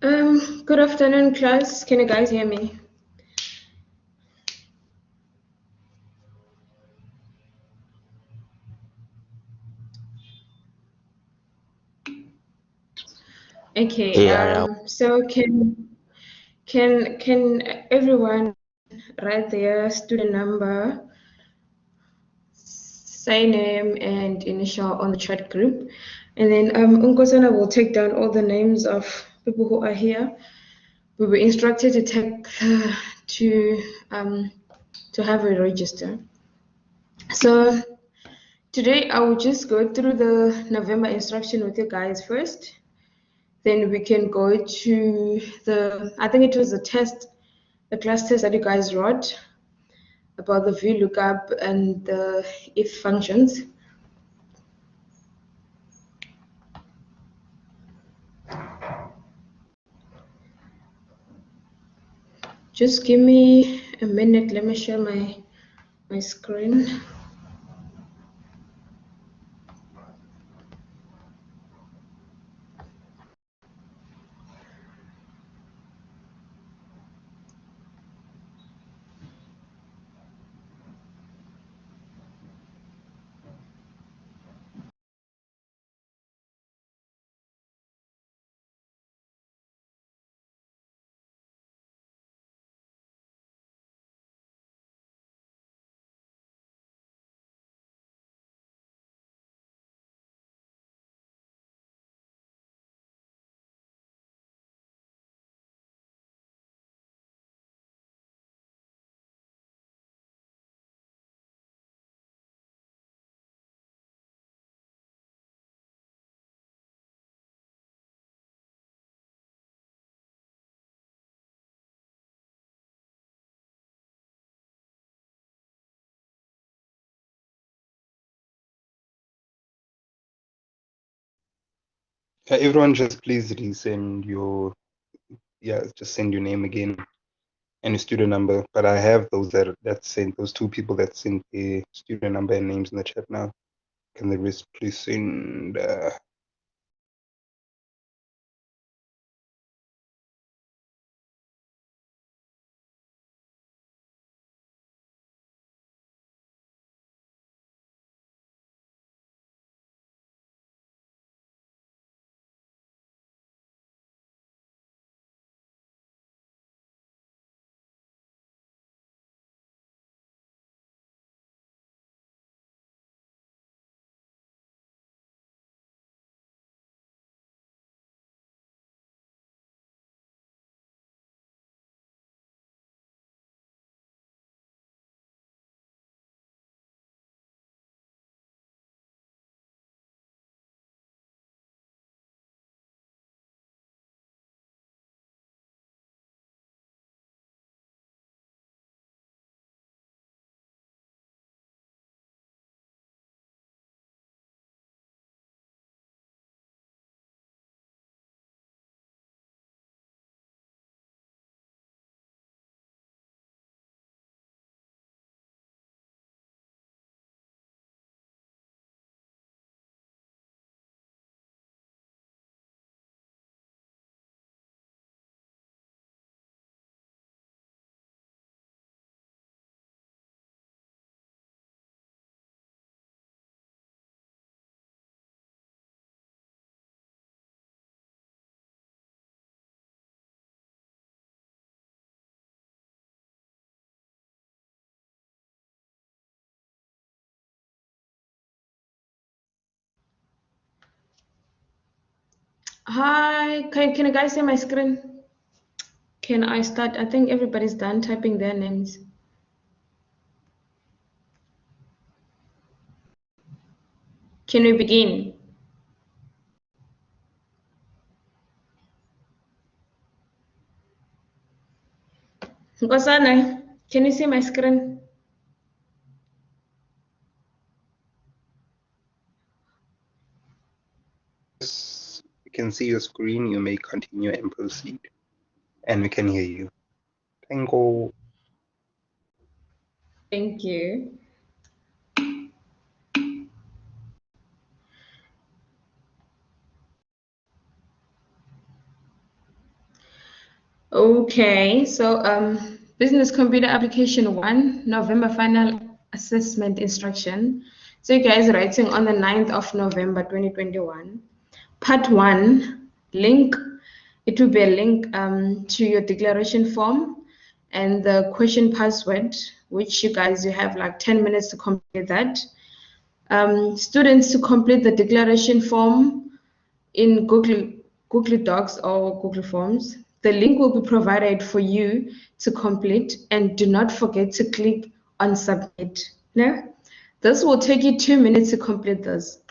Good afternoon, class. Can you guys hear me? Okay. Yeah. So can everyone write their student number, say name, and initial on the chat group, and then Unkosana will take down all the names of people who are here. We were instructed to take to have a register. So today I will just go through the November instruction with you guys first. Then we can go to I think it was the class test that you guys wrote about the VLOOKUP and the if functions. Just give me a minute. Let me share my screen. Everyone just please resend just send your name again and your student number. But I have those that sent those two people that sent their student number and names in the chat now. Can the rest please send? Hi, can you guys see my screen? Can I start? I think everybody's done typing their names. Can we begin? Nkosana, can you see my screen? We can see your screen. You may continue and proceed, and we can hear you. Thank you. Thank you. Okay, so Business Computer Application 1, November final assessment instruction. So you guys writing on the 9th of November 2021. Part 1, link. It will be a link to your declaration form and the question password, which you have like 10 minutes to complete that. Students to complete the declaration form in Google Docs or Google Forms. The link will be provided for you to complete, and do not forget to click on submit. No? This will take you 2 minutes to complete this.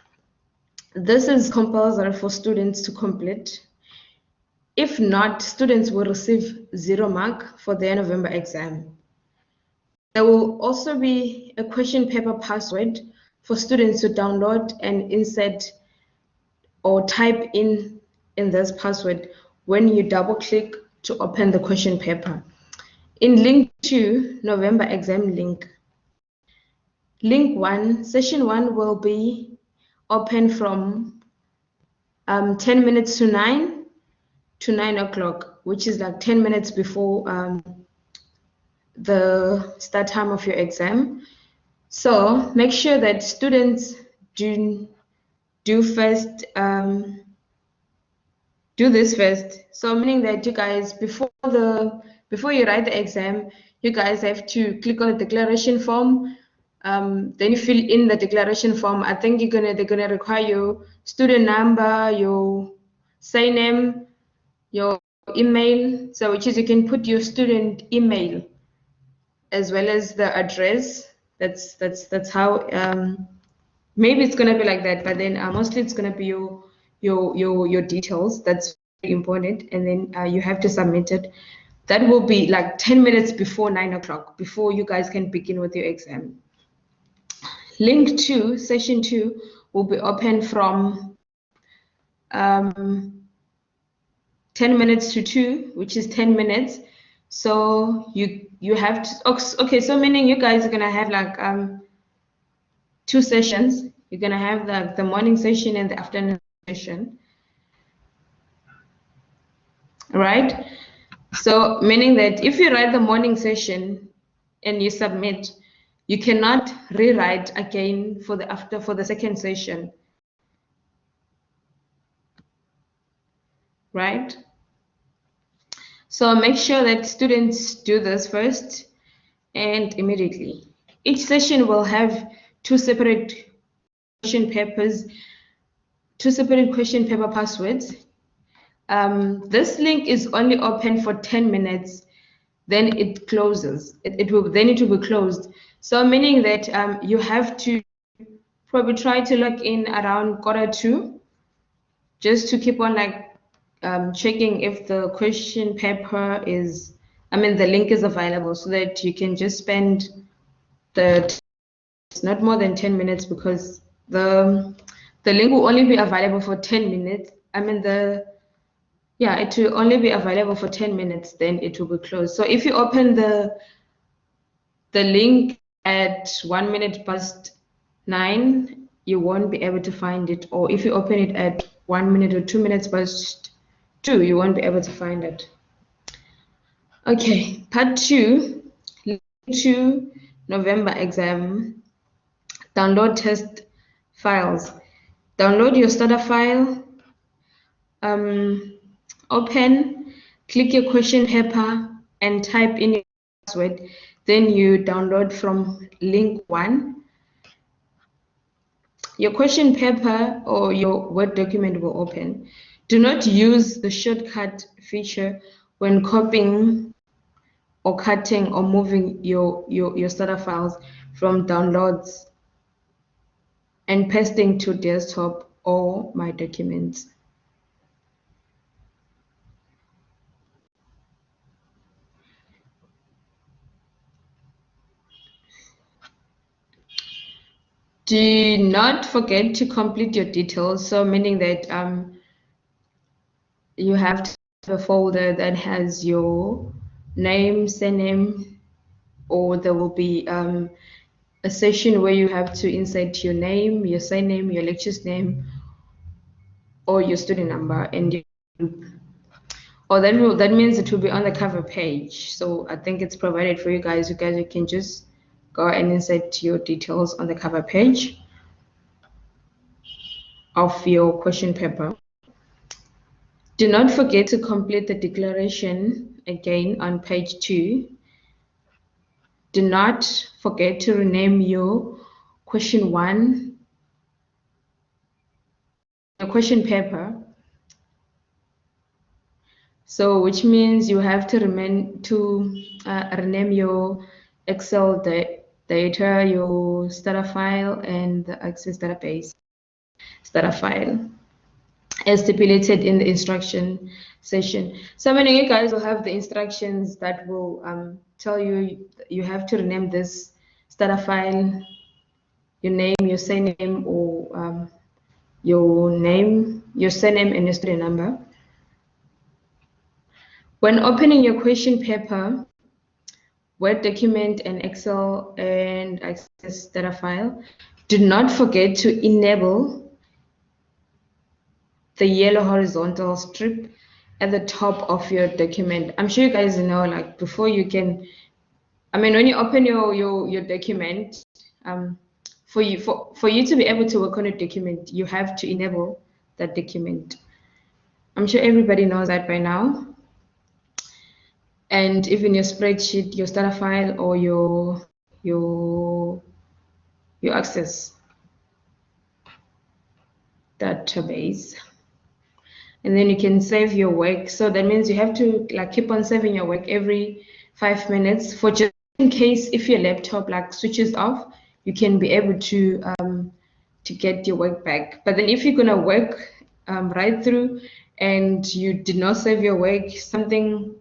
This is compulsory for students to complete. If not, students will receive 0 mark for their November exam. There will also be a question paper password for students to download and insert or type in this password when you double click to open the question paper. In link 2, November exam link. Link 1, session 1 will be open from 10 minutes to 9 o'clock, which is like 10 minutes before the start time of your exam. So make sure that students do first do this first. So meaning that you guys before you write the exam, you guys have to click on the declaration form. Then you fill in the declaration form. I think they're gonna require your student number, your surname, your email. So which is you can put your student email as well as the address. That's how maybe it's gonna be like that, but then mostly it's gonna be your details. That's very important, and then you have to submit it. That will be like 10 minutes before 9 o'clock, before you guys can begin with your exam. Link 2, session 2, will be open from 10 minutes to 2, which is 10 minutes. So you have to, okay, so meaning you guys are gonna have like 2 sessions. You're gonna have the morning session and the afternoon session, right? So meaning that if you write the morning session and you submit, you cannot rewrite again for the second session, right? So make sure that students do this first and immediately. Each session will have 2 separate question papers, 2 separate question paper passwords. This link is only open for 10 minutes, then it closes. It will be closed. So meaning that you have to probably try to log in around 1:45, just to keep on like checking if the question paper is, the link is available, so that you can just spend not more than 10 minutes, because the link will only be available for 10 minutes. It will only be available for 10 minutes, then it will be closed. So if you open the link at 1 minute past 9, you won't be able to find it. Or if you open it at 1 minute or 2 minutes past 2, you won't be able to find it. Okay, part 2, link to November exam. Download test files. Download your starter file. Open, click your question paper and type in your password. Then you download from link 1. Your question paper or your Word document will open. Do not use the shortcut feature when copying or cutting or moving your starter files from downloads and pasting to desktop or my documents. Do not forget to complete your details. So meaning that you have to have a folder that has your name, surname, or there will be a session where you have to insert your name, your surname, your lecturer's name, or your student number and your group. or that means it will be on the cover page. So I think it's provided for you guys. You can just go and insert your details on the cover page of your question paper. Do not forget to complete the declaration again on page 2. Do not forget to rename your question 1, your question paper. So which means you have to rename your Excel data, your starter file, and the Access database starter file, as stipulated in the instruction session. So many of you guys will have the instructions that will tell you you have to rename this starter file, your name, your surname, or your name, your surname, and your student number. When opening your question paper, Word document, and Excel and Access data file, do not forget to enable the yellow horizontal strip at the top of your document. I'm sure you guys know, like before you can, when you open your document, for you to be able to work on a document, you have to enable that document. I'm sure everybody knows that by now. And even your spreadsheet, your starter file, or your Access database. And then you can save your work. So that means you have to keep on saving your work every 5 minutes, for just in case if your laptop switches off, you can be able to get your work back. But then if you're gonna work right through and you did not save your work, something,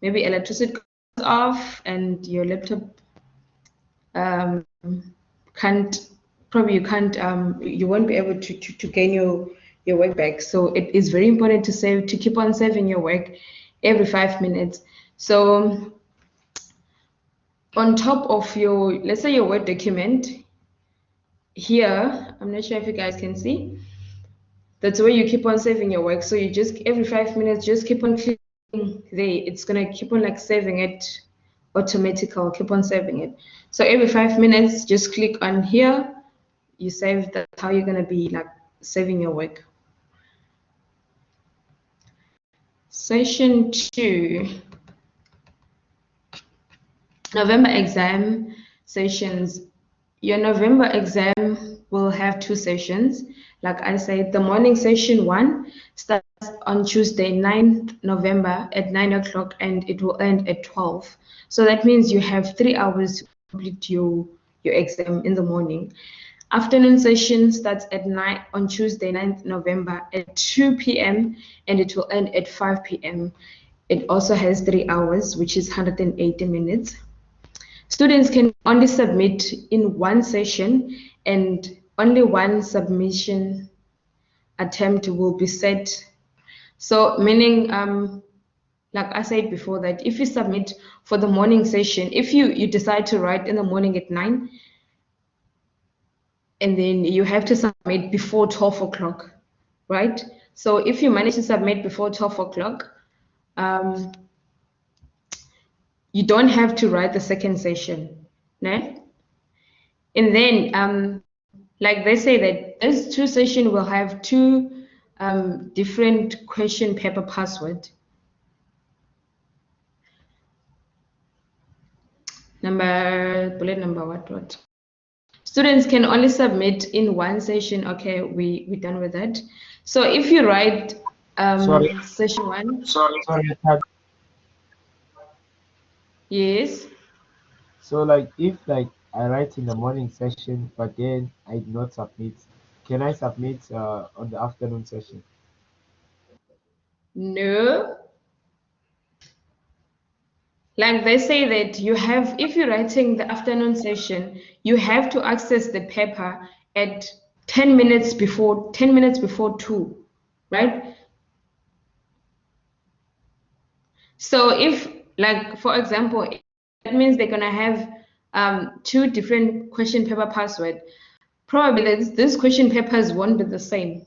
maybe electricity goes off and your laptop you won't be able to gain your work back. So it is very important to keep on saving your work every 5 minutes. So on top of your, let's say, your Word document, here, I'm not sure if you guys can see, that's where you keep on saving your work. So you just, every 5 minutes, just keep on clicking there. It's gonna keep on saving it automatically, keep on saving it. So every 5 minutes, just click on here, you save. That's how you're gonna be saving your work. Session 2, November exam sessions. Your November exam will have 2 sessions. Like I said, the morning session 1 starts on Tuesday, 9th November at 9 o'clock, and it will end at 12. So that means you have 3 hours to complete your exam in the morning. Afternoon session starts at 9 on Tuesday, 9th November at 2 p.m. and it will end at 5 p.m. It also has 3 hours, which is 180 minutes. Students can only submit in one session, and only one submission attempt will be set. So meaning, like I said before, that if you submit for the morning session, if you decide to write in the morning at 9, and then you have to submit before 12 o'clock, right? So if you manage to submit before 12 o'clock, you don't have to write the second session, no? And then, like they say that this 2 session will have 2 different question paper password. Bullet number what? Students can only submit in one session. Okay, we're done with that. So if you write session 1. Sorry. Yes. So if I write in the morning session, but then I do not submit, can I submit on the afternoon session? No. Like they say that you have, if you're writing the afternoon session, you have to access the paper at 10 minutes before 2, right? So if, for example, that means they're gonna have 2 different question paper password. Probably this question papers won't be the same.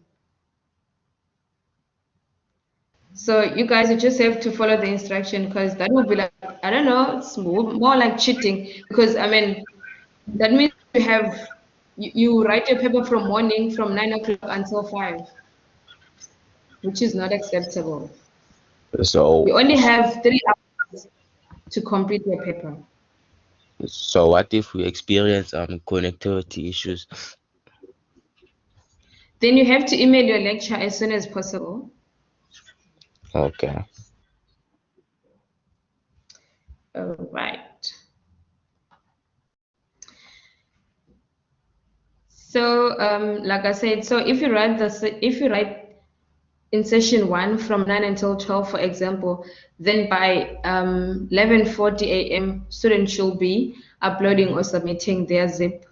So you guys, you just have to follow the instruction, because that will be like, I don't know, it's more like cheating, because I mean, that means you write your paper from morning from 9 o'clock until 5, which is not acceptable. So, You only have 3 hours to complete your paper. so what if we experience connectivity issues? Then you have to email your lecturer as soon as possible. Okay. All right. So, like I said, so if you write in session 1 from 9 until 12, for example, then by 11:40 a.m., students should be uploading or submitting their zip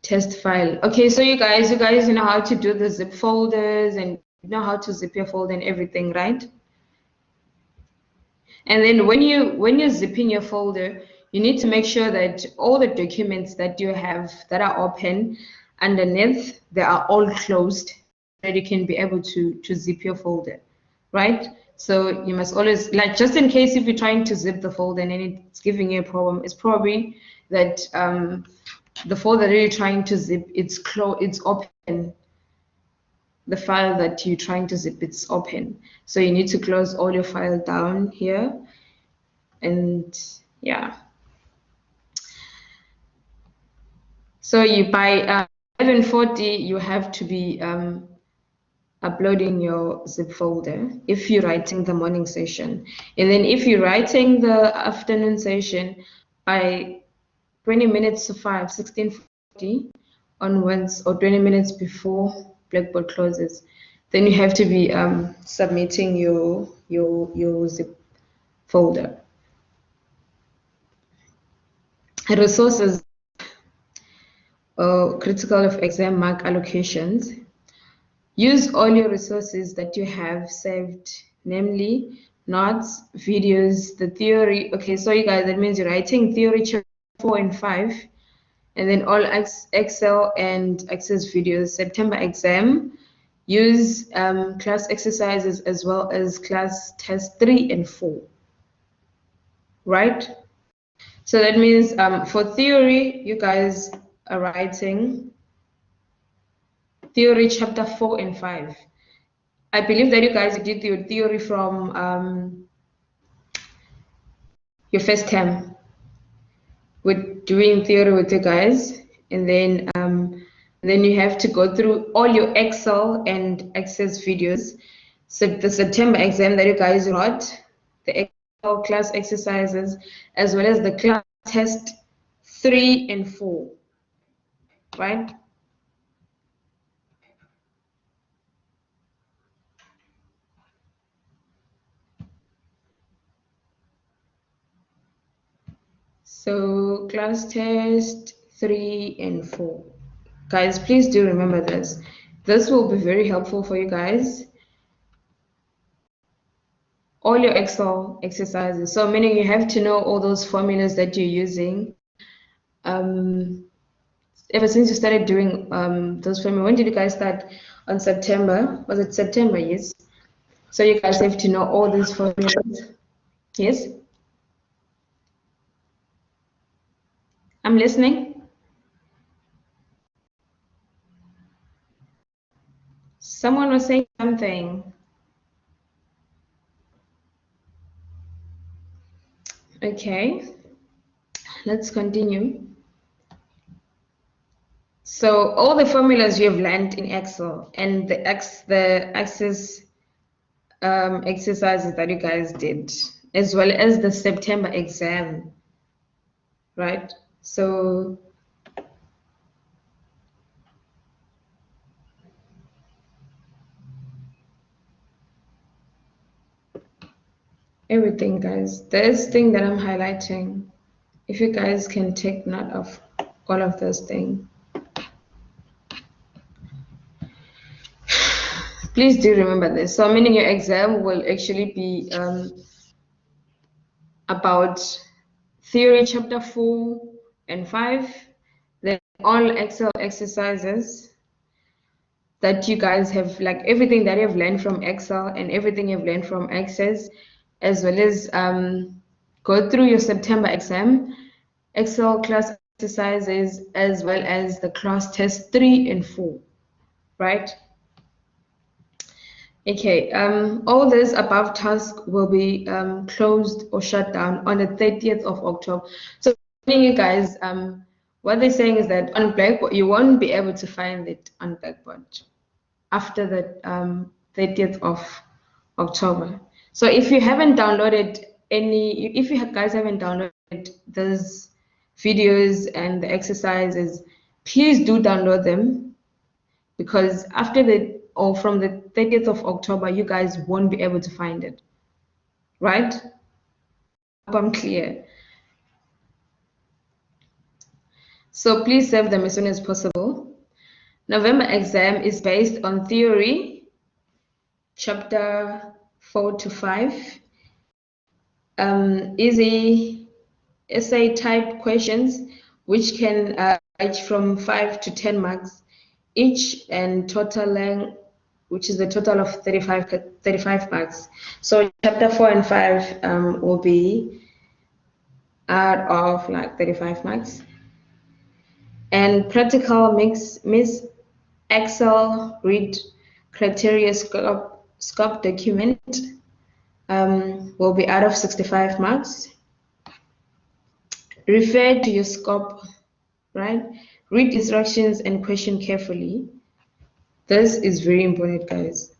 test file. Okay, so you guys know how to do the zip folders, and you know how to zip your folder and everything, right? And then when you're zipping your folder, you need to make sure that all the documents that you have that are open underneath, they are all closed, so that you can be able to zip your folder, right? So you must always, like, just in case if you're trying to zip the folder and then it's giving you a problem, it's probably that the folder that you're trying to zip, it's open. The file that you're trying to zip, it's open. So you need to close all your file down here. And yeah, so you by 11:40 you have to be uploading your zip folder if you're writing the morning session, and then if you're writing the afternoon session, by 20 minutes to 5, 16:40 onwards, or 20 minutes before Blackboard closes, then you have to be submitting your zip folder. Resources, critical of exam mark allocations. Use all your resources that you have saved, namely notes, videos, the theory. Okay, so you guys, that means you're writing theory chapter 4 and 5, and then all Excel and Access videos. September exam, use class exercises as well as class test 3 and 4, right? So that means for theory, you guys are writing theory chapter 4 and 5. I believe that you guys did your theory from your first term. We're doing theory with you guys, and then you have to go through all your Excel and Access videos. So the September exam that you guys wrote, the Excel class exercises, as well as the class test 3 and 4, right? So class test 3 and 4. Guys, please do remember this. This will be very helpful for you guys. All your Excel exercises. So meaning you have to know all those formulas that you're using. Ever since you started doing those formulas, when did you guys start? On September? Was it September? Yes. So you guys have to know all these formulas. Yes? I'm listening. Someone was saying something. Okay, let's continue. So all the formulas you have learned in Excel and the Access exercises that you guys did, as well as the September exam, right? So everything, guys, this thing that I'm highlighting, if you guys can take note of all of those things, please do remember this. So meaning your exam will actually be about theory chapter 4 and 5, then all Excel exercises, that you guys have, like everything that you've learned from Excel and everything you've learned from Access, as well as go through your September exam, Excel class exercises, as well as the class test 3 and 4, right? Okay, all this above task will be closed or shut down on the 30th of October. So you guys, what they're saying is that on Blackboard, you won't be able to find it on Blackboard after the 30th of October. So if you haven't downloaded if you guys haven't downloaded those videos and the exercises, please do download them, because from the 30th of October, you guys won't be able to find it, right? Hope I'm clear. So please save them as soon as possible. November exam is based on theory, chapter 4 to 5, easy essay type questions, which can range from 5 to 10 marks each, and total length, which is a total of 35 marks. So chapter 4 and 5 will be out of like 35 marks. And practical Miss Excel read criteria scope document will be out of 65 marks. Refer to your scope, right? Read instructions and question carefully. This is very important, guys.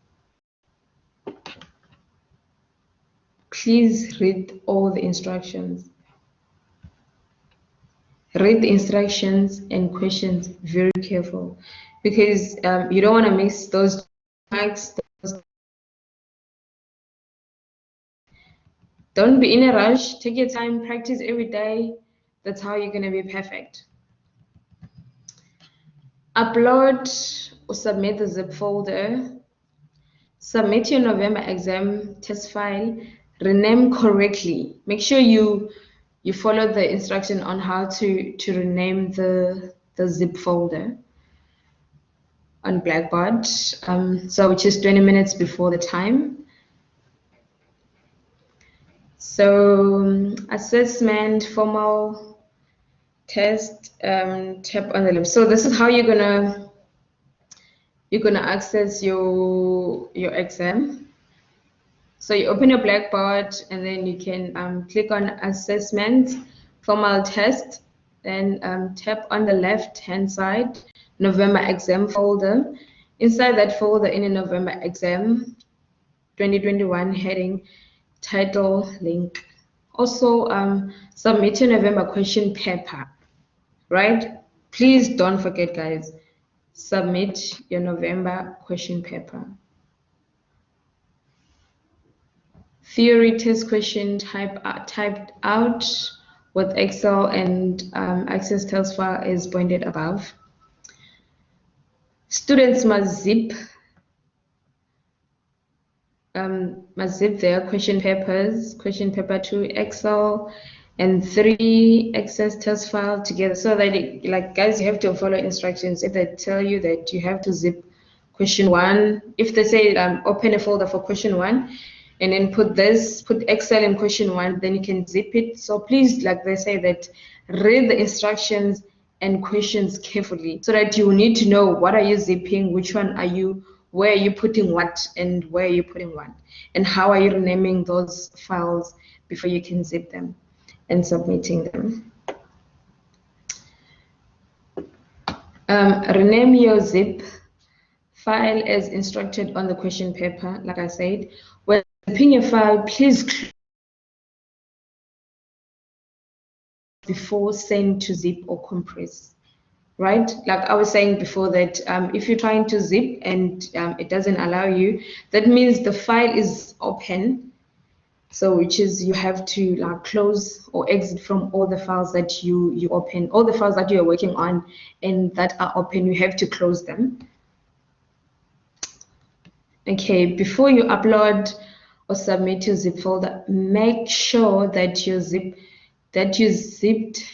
Please read all the instructions. Read the instructions and questions very careful, because you don't want to miss those marks. Don't be in a rush. Take your time, practice every day. That's how you're going to be perfect. Upload or submit the zip folder. Submit your November exam test file. Rename correctly. Make sure you follow the instruction on how to rename the zip folder on Blackboard. So which is 20 minutes before the time. So assessment, formal test, tap on the link. So this is how you're gonna access your exam. So you open your Blackboard and then you can click on assessment, formal test, then tap on the left hand side, November exam folder. Inside that folder, in a November exam 2021 heading, title, link. Also submit your November question paper, right? Please don't forget, guys, submit your November question paper. Theory test question typed out with Excel and Access test file is pointed above. Students must zip their question papers, question paper 2 Excel and 3 Access test file together, so that like guys, you have to follow instructions. If they tell you that you have to zip question 1, if they say open a folder for question 1 and then put Excel in question 1, then you can zip it. So please, like they say, that read the instructions and questions carefully, so that you need to know what are you zipping, which one are you, where are you putting what, and where are you putting what, and how are you renaming those files before you can zip them and submitting them. Rename your zip file as instructed on the question paper. Like I said, when zipping your file, please before send to zip or compress, right? Like I was saying before, that if you're trying to zip and it doesn't allow you, that means the file is open. So which is you have to like close or exit from all the files that you open, all the files that you're working on and that are open, you have to close them. Okay, before you upload or submit your zip folder, make sure that you zipped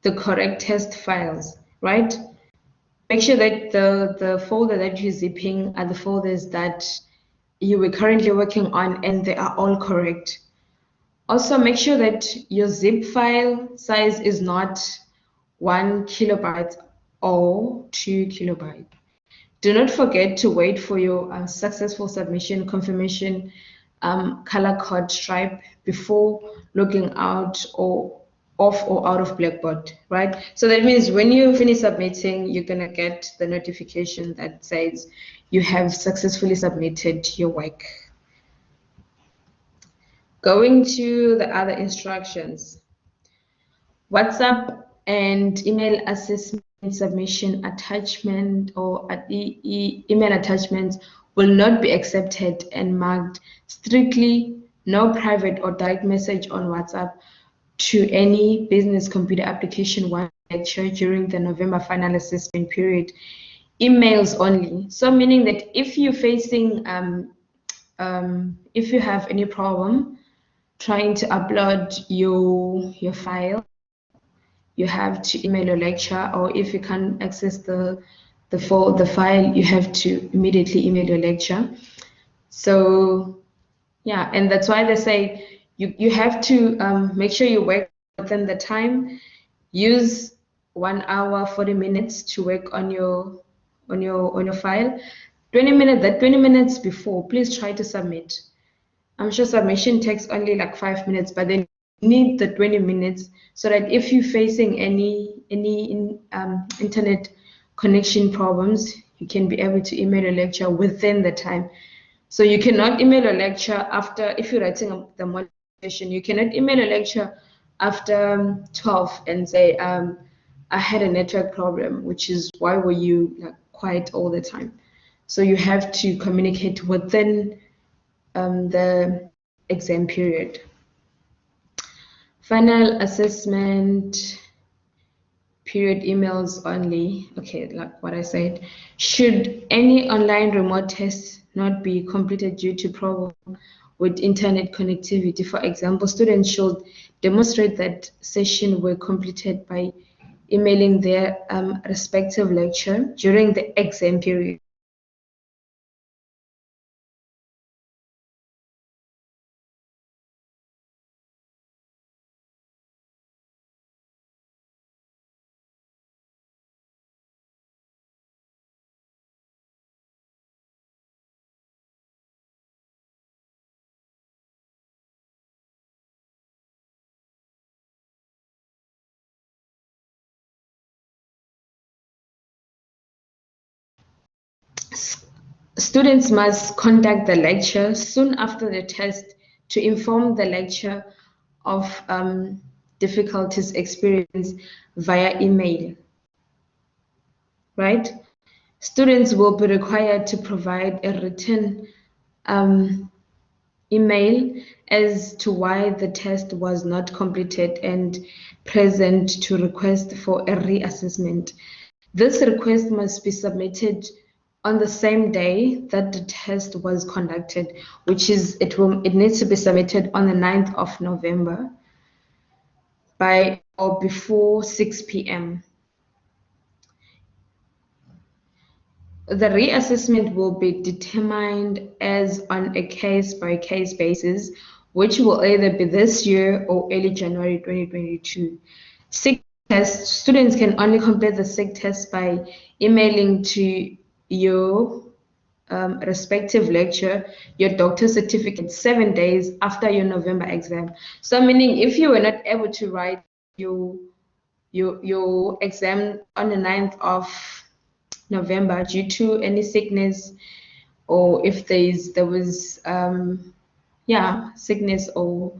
the correct test files, right? make sure that the folder that you're zipping are the folders that you were currently working on and they are all correct. Also, make sure that your zip file size is not 1 kilobyte or 2 kilobyte. Do not forget to wait for your successful submission confirmation color code stripe before logging out or off or out of Blackboard, right? So that means when you finish submitting, you're gonna get the notification that says you have successfully submitted your work. Going to the other instructions. WhatsApp and email assessment submission attachment or email attachments will not be accepted and marked strictly no private or direct message on WhatsApp to any business computer application one lecture during the November final assessment period. Emails only. So meaning that if you're facing if you have any problem trying to upload your file, you have to email your lecturer, or if you can't access the file, you have to immediately email your lecturer. So yeah, and that's why they say you have to make sure you work within the time. Use 1 hour 40 minutes to work on your file. 20 minutes, that 20 minutes before, please try to submit. I'm sure submission takes only like 5 minutes, but then you need the 20 minutes so that if you're facing any internet connection problems, you can be able to email a lecture within the time. So you cannot email a lecture after, if you're writing the motivation, you cannot email a lecture after 12 and say, I had a network problem, which is why were you like quiet all the time? So you have to communicate within the exam period. Final assessment period emails only. Okay, like what I said. Should any online remote test not be completed due to problem with internet connectivity, for example, students should demonstrate that session were completed by emailing their respective lecture during the exam period. Students must contact the lecturer soon after the test to inform the lecturer of difficulties experienced via email, right? Students will be required to provide a written email as to why the test was not completed and present to request for a reassessment. This request must be submitted on the same day that the test was conducted, which is it needs to be submitted on the 9th of November by or before 6 p.m. The reassessment will be determined as on a case-by-case basis, which will either be this year or early January 2022. SIG test, students can only complete the SIG test by emailing to your respective lecture your doctor's certificate 7 days after your November exam. So meaning if you were not able to write your exam on the 9th of November due to any sickness, or if there was sickness, or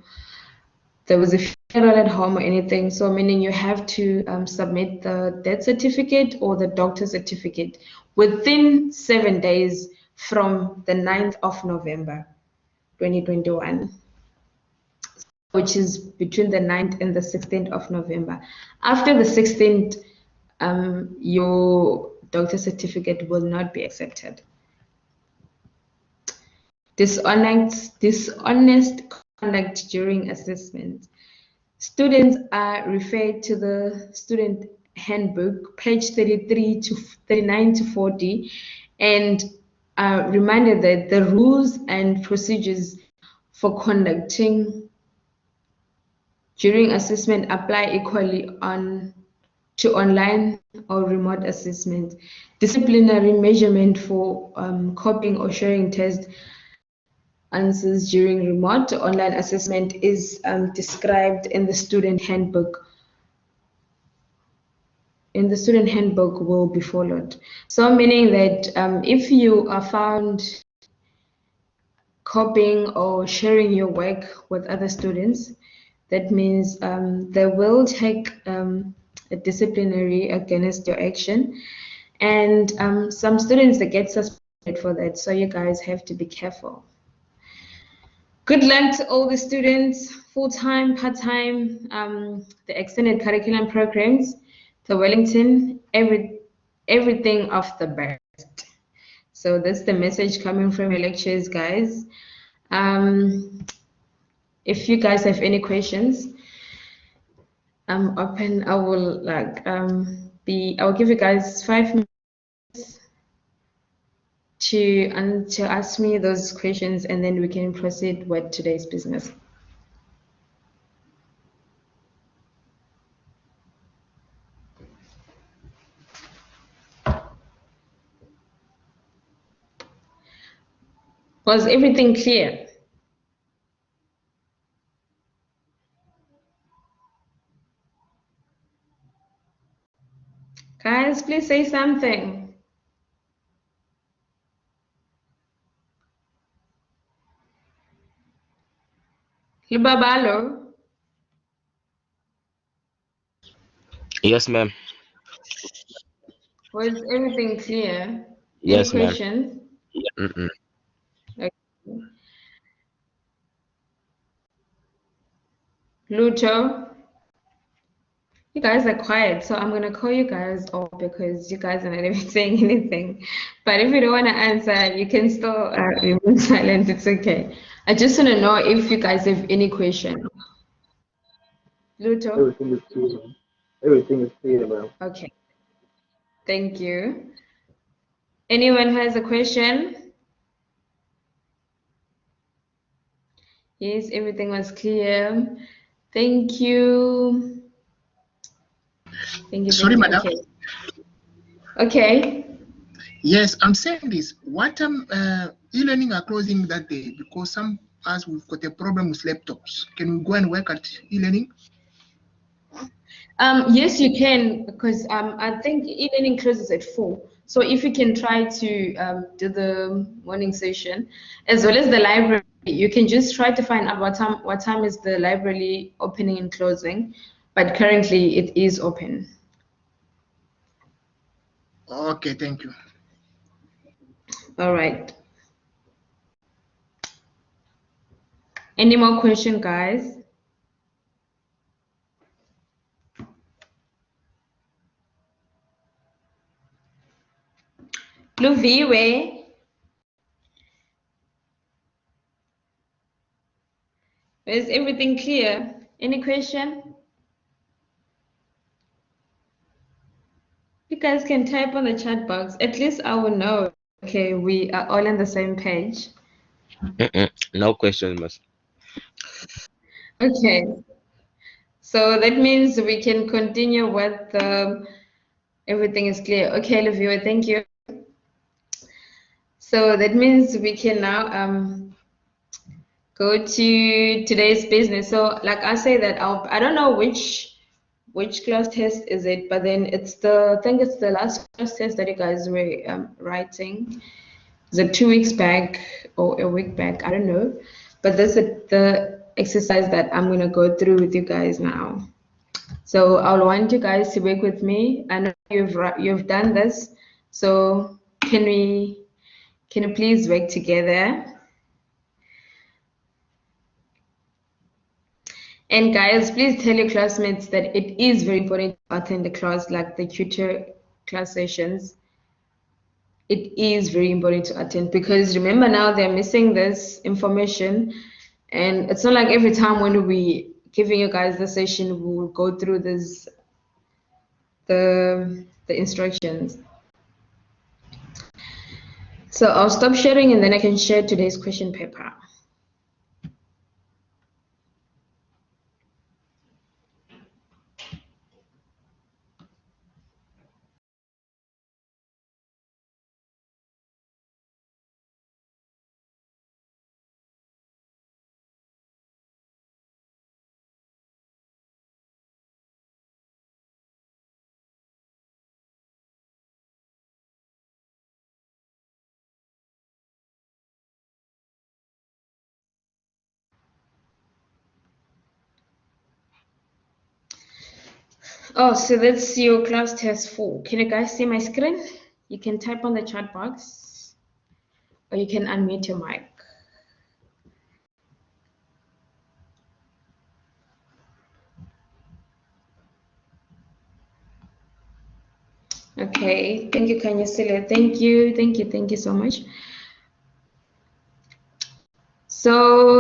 there was a funeral at home or anything, so meaning you have to submit the death certificate or the doctor certificate within 7 days from the 9th of November 2021, which is between the 9th and the 16th of November. After the 16th, your doctor certificate will not be accepted. Dishonest conduct during assessment. Students are referred to the student handbook, page 33 to 39 to 40, and reminded that the rules and procedures for conducting during assessment apply equally to online or remote assessment. Disciplinary measurement for copying or sharing test answers during remote to online assessment is described in the student handbook. In the student handbook will be followed. So meaning that if you are found copying or sharing your work with other students, that means they will take a disciplinary against your action. And some students that get suspended for that. So you guys have to be careful. Good luck to all the students, full-time, part-time, the extended curriculum programs, the Wellington, everything of the best. So that's the message coming from your lectures, guys. If you guys have any questions, I'm open. I will I will give you guys 5 minutes to ask me those questions, and then we can proceed with today's business. Was everything clear? Guys, please say something. Lubabalo, Yes, ma'am. was everything clear? Any Yes, ma'am. questions? Mm-mm. Okay. Luto, you guys are quiet, so I'm gonna call you guys all because you guys are not even saying anything. But if you don't want to answer, you can still remain silent. It's okay. I just want to know if you guys have any question. Luto, Everything is clear, man. Everything is clear, man. okay. Thank you. Anyone who has a question? Yes, everything was clear. Thank you. Thank you. Sorry, madam. Okay. Okay. Yes, I'm saying this. What e-learning are closing that day because some us we've got a problem with laptops. Can we go and work at e-learning? Yes, you can, because I think e-learning closes at 4. So if you can try to do the morning session, as well as the library, you can just try to find out what time is the library opening and closing. But currently it is open. Okay, thank you. All right. Any more question, guys? Luviwe, is everything clear? Any question? You guys can type on the chat box. At least I will know. Okay, we are all on the same page. Mm-mm. No questions, miss. Okay. So that means we can continue with everything is clear. Okay, Leviewer, thank you. So that means we can now go to today's business. So like I say that I don't know which class test is it, but then I think it's the last class test that you guys were writing. Is it 2 weeks back or a week back? I don't know. But this is the exercise that I'm gonna go through with you guys now. So I'll want you guys to work with me. I know you've done this, so can you please work together? And guys, please tell your classmates that it is very important to attend the class, like the tutor class sessions. It is very important to attend because remember now they're missing this information, and it's not like every time when we giving you guys the session we'll go through this the instructions. So I'll stop sharing and then I can share today's question paper. Oh, so that's your class test 4. Can you guys see my screen? You can type on the chat box or you can unmute your mic. Okay, thank you, Kanyasile. Thank you so much. So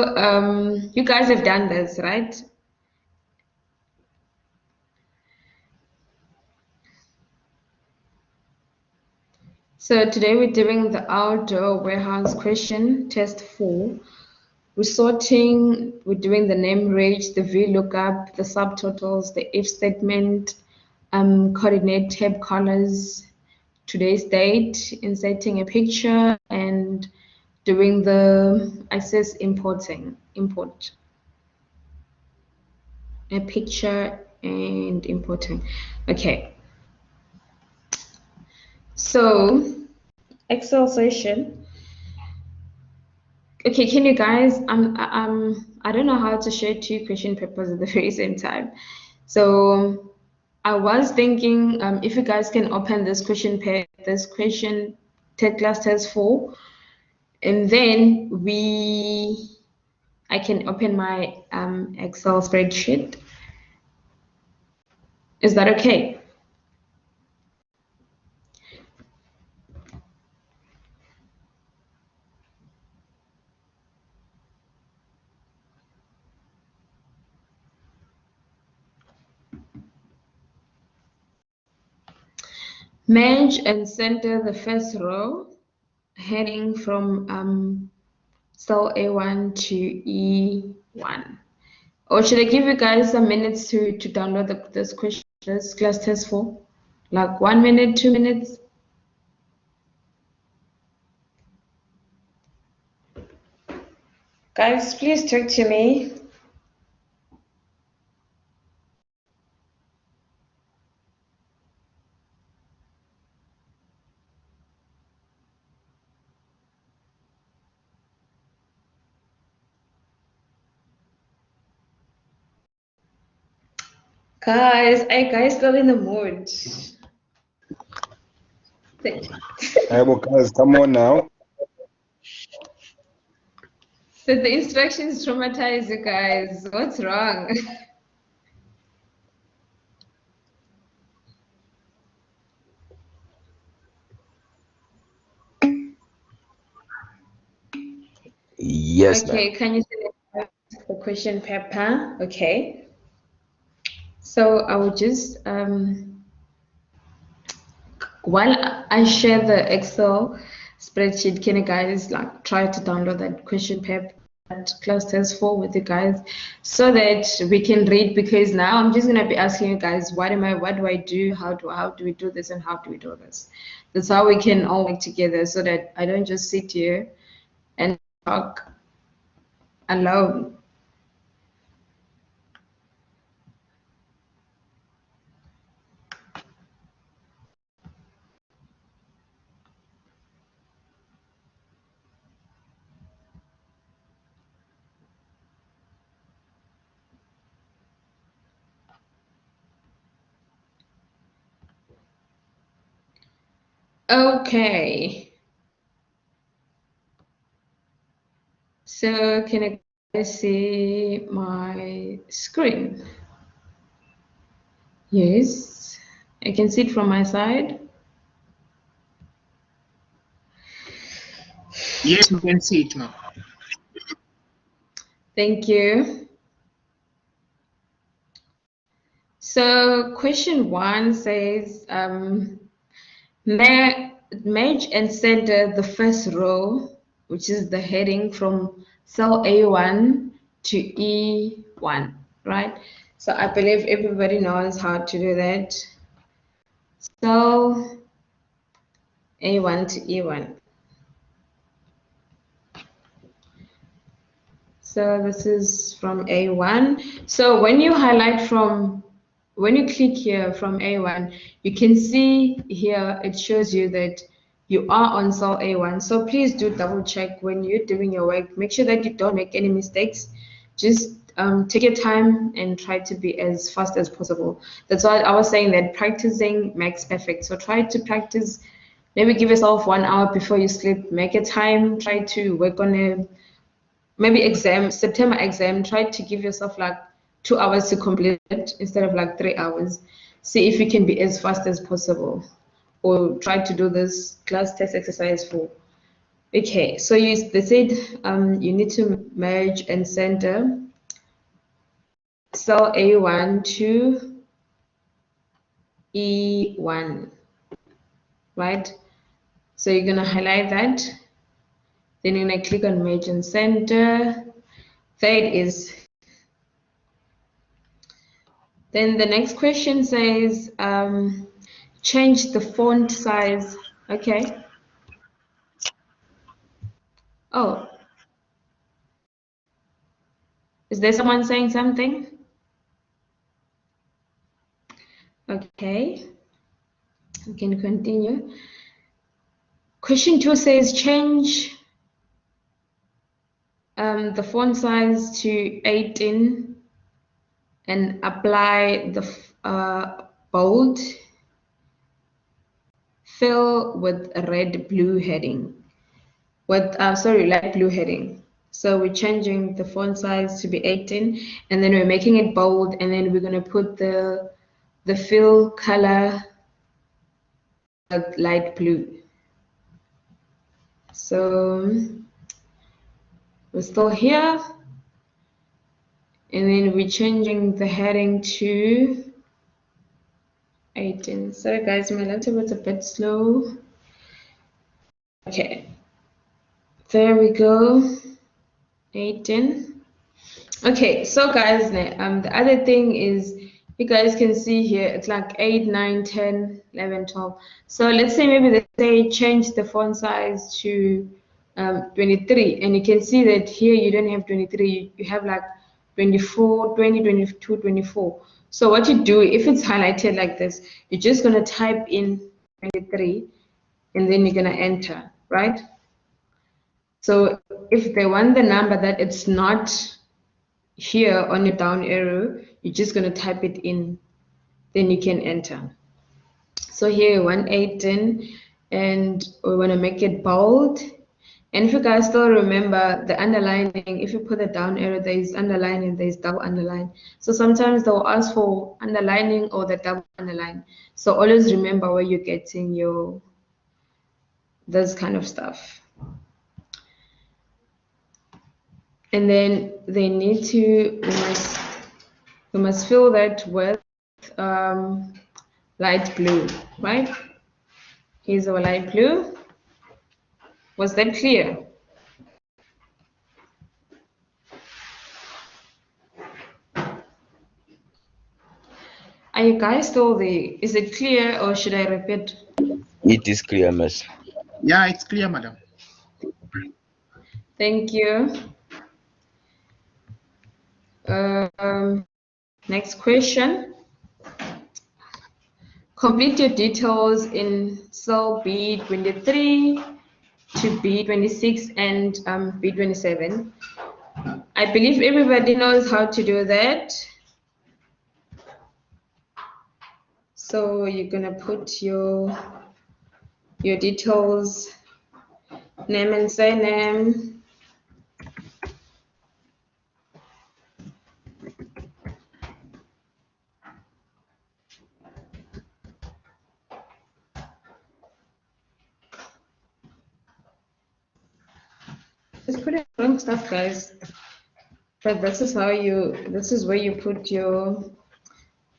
you guys have done this, right? So today we're doing the outdoor warehouse question test 4. We're sorting, we're doing the name range, the VLOOKUP, the subtotals, the if statement, coordinate tab colors, today's date, inserting a picture, and doing the access import a picture and importing. Okay. So Excel session. Okay, can you guys, I don't know how to share 2 question papers at the very same time. So I was thinking if you guys can open this question class test 4, and then I can open my Excel spreadsheet. Is that okay? Merge and center the first row, heading from cell A1 to E1. Or should I give you guys some minutes to download this class test 4? Like 1 minute, 2 minutes? Guys, please talk to me. Guys, are you guys still in the mood? Well, guys, come on now. So the instructions traumatize you guys. What's wrong? Yes, ma'am. Okay, can you select the question paper? Okay. So I will just while I share the Excel spreadsheet, can you guys like try to download that question paper that class test 4 with you guys so that we can read, because now I'm just gonna be asking you guys what do I do, how do we do this, and how do we do this? That's how we can all work together so that I don't just sit here and talk alone. Okay. So can you guys see my screen? Yes, I can see it from my side. Yes, we can see it, ma'am. Thank you. So question 1 says, merge and center the first row, which is the heading from cell A1 to E1, right? So I believe everybody knows how to do that. Cell A1 to E1. So this is from A1. So when you highlight when you click here from A1, you can see here it shows you that you are on cell A1. So please do double check when you're doing your work. Make sure that you don't make any mistakes. Just take your time and try to be as fast as possible. That's why I was saying that practicing makes perfect. So try to practice. Maybe give yourself 1 hour before you sleep. Make a time. Try to work on it. Maybe September exam, try to give yourself like 2 hours to complete it instead of like 3 hours. See if you can be as fast as possible, or try to do this class test exercise for. Okay, so they said you need to merge and center cell A1 to E1, right? So you're gonna highlight that, then you're gonna click on merge and center. Third is, then the next question says, change the font size. Okay. Oh, is there someone saying something? Okay, we can continue. Question 2 says change the font size to 18 and apply the bold fill with a red blue heading. With light blue heading. So we're changing the font size to be 18, and then we're making it bold, and then we're gonna put the fill color with light blue. So we're still here, and then we're changing the heading to 18. Sorry guys, my laptop is a bit slow. Okay, there we go. 18. Okay, so guys, the other thing is, you guys can see here, it's like 8, 9, 10, 11, 12. So let's say maybe they say change the font size to 23, and you can see that here you don't have 23, you have like 24, 20, 22, 24. So what you do, if it's highlighted like this, you're just gonna type in 23, and then you're gonna enter, right? So if they want the number that it's not here on your down arrow, you're just going to type it in, then you can enter. So here 118, and we want to make it bold. And if you guys still remember the underlining, if you put the down arrow, there is underline and there is double underline. So sometimes they'll ask for underlining or the double underline. So always remember where you're getting your this kind of stuff. And then they need to, we must fill that with light blue, right? Here's our light blue. Was that clear? Are you guys still there? Is it clear, or should I repeat? It is clear, miss. Yeah, it's clear, madam. Thank you. Next question. Complete your details in cell B23 to B26 and B27. I believe everybody knows how to do that. So you're gonna put your details, name and surname. Just put in wrong stuff, guys. But this is where you put your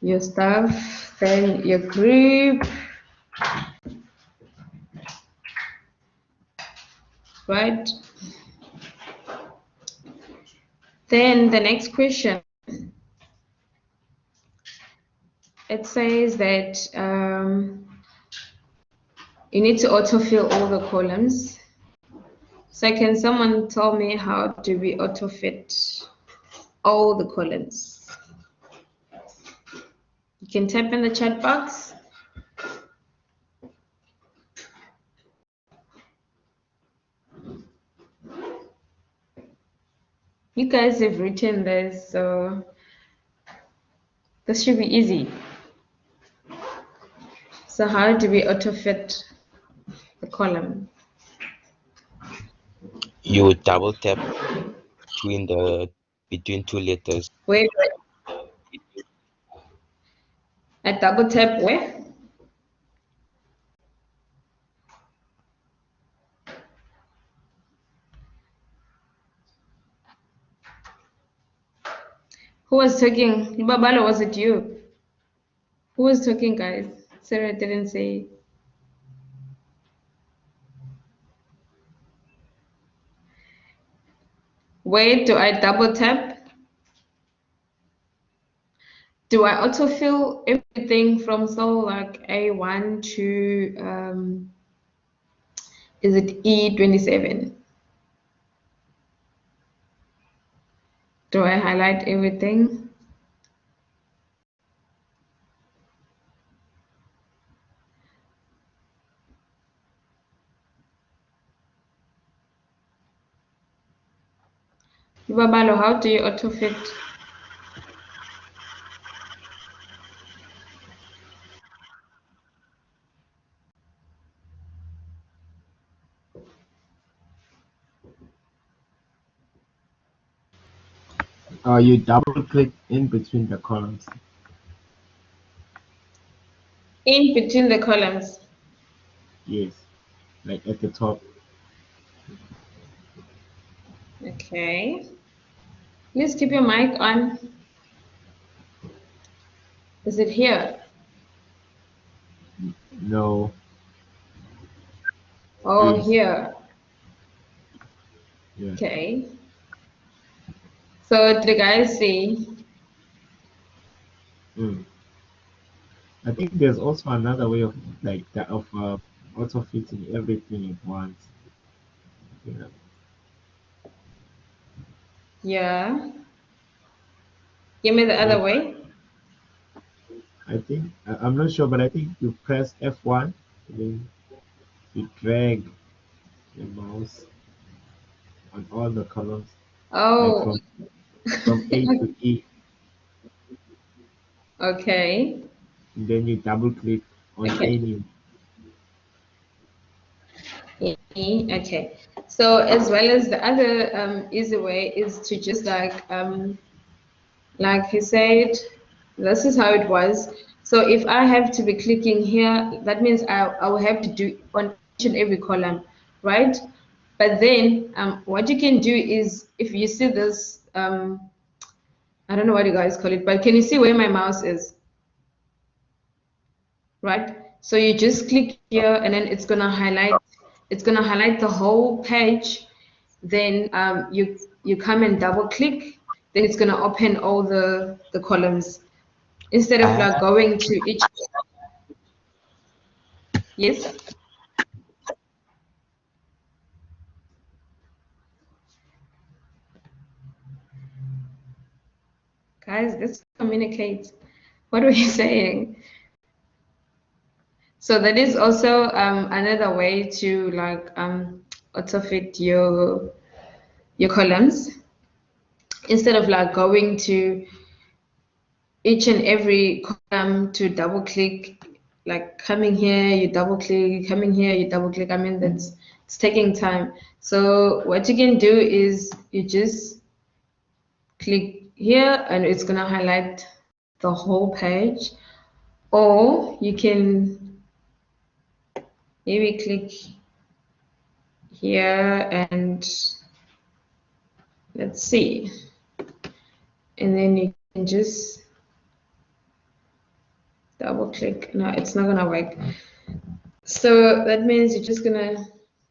your stuff, then your group, right? Then the next question, it says that you need to autofill all the columns. So can someone tell me how do we autofit all the columns? You can type in the chat box. You guys have written this, so this should be easy. So how do we autofit the column? You double tap between two letters. Wait, I double tap where? Who was talking? Babalo, was it you? Who was talking, guys? Sarah didn't say. Wait, do I double tap? Do I autofill everything from like A1 to is it E27? Do I highlight everything? Babalo, how do you autofit? You double click in between the columns. In between the columns. Yes, like at the top. Okay. Please keep your mic on. Is it here? No. Oh, Yes. here. Yeah. Okay. So the guys see. I think there's also another way of like that of auto fitting everything at once. Yeah. Yeah. Give me the other way. I think I'm not sure, but I think you press F1, then you drag the mouse on all the columns, like Oh, from A to E, okay. and then you double click on Okay. any. Okay. So as well as the other easy way is to just like he said, this is how it was. So if I have to be clicking here, that means I will have to do on each and every column, right? But then what you can do is if you see this, I don't know what you guys call it, but can you see where my mouse is? Right? So you just click here and then it's gonna highlight the whole page. Then you come and double click, then it's gonna open all the columns. Instead of like going to each. Yes. Guys, let's communicate. What were you saying? So that is also another way to like autofit your columns. Instead of like going to each and every column to double click, like coming here, you double click, coming here, you double click. I mean, it's taking time. So what you can do is you just click here and it's gonna highlight the whole page, or you can maybe click here and let's see, and then you can just double click. No, it's not gonna work. So that means you're just gonna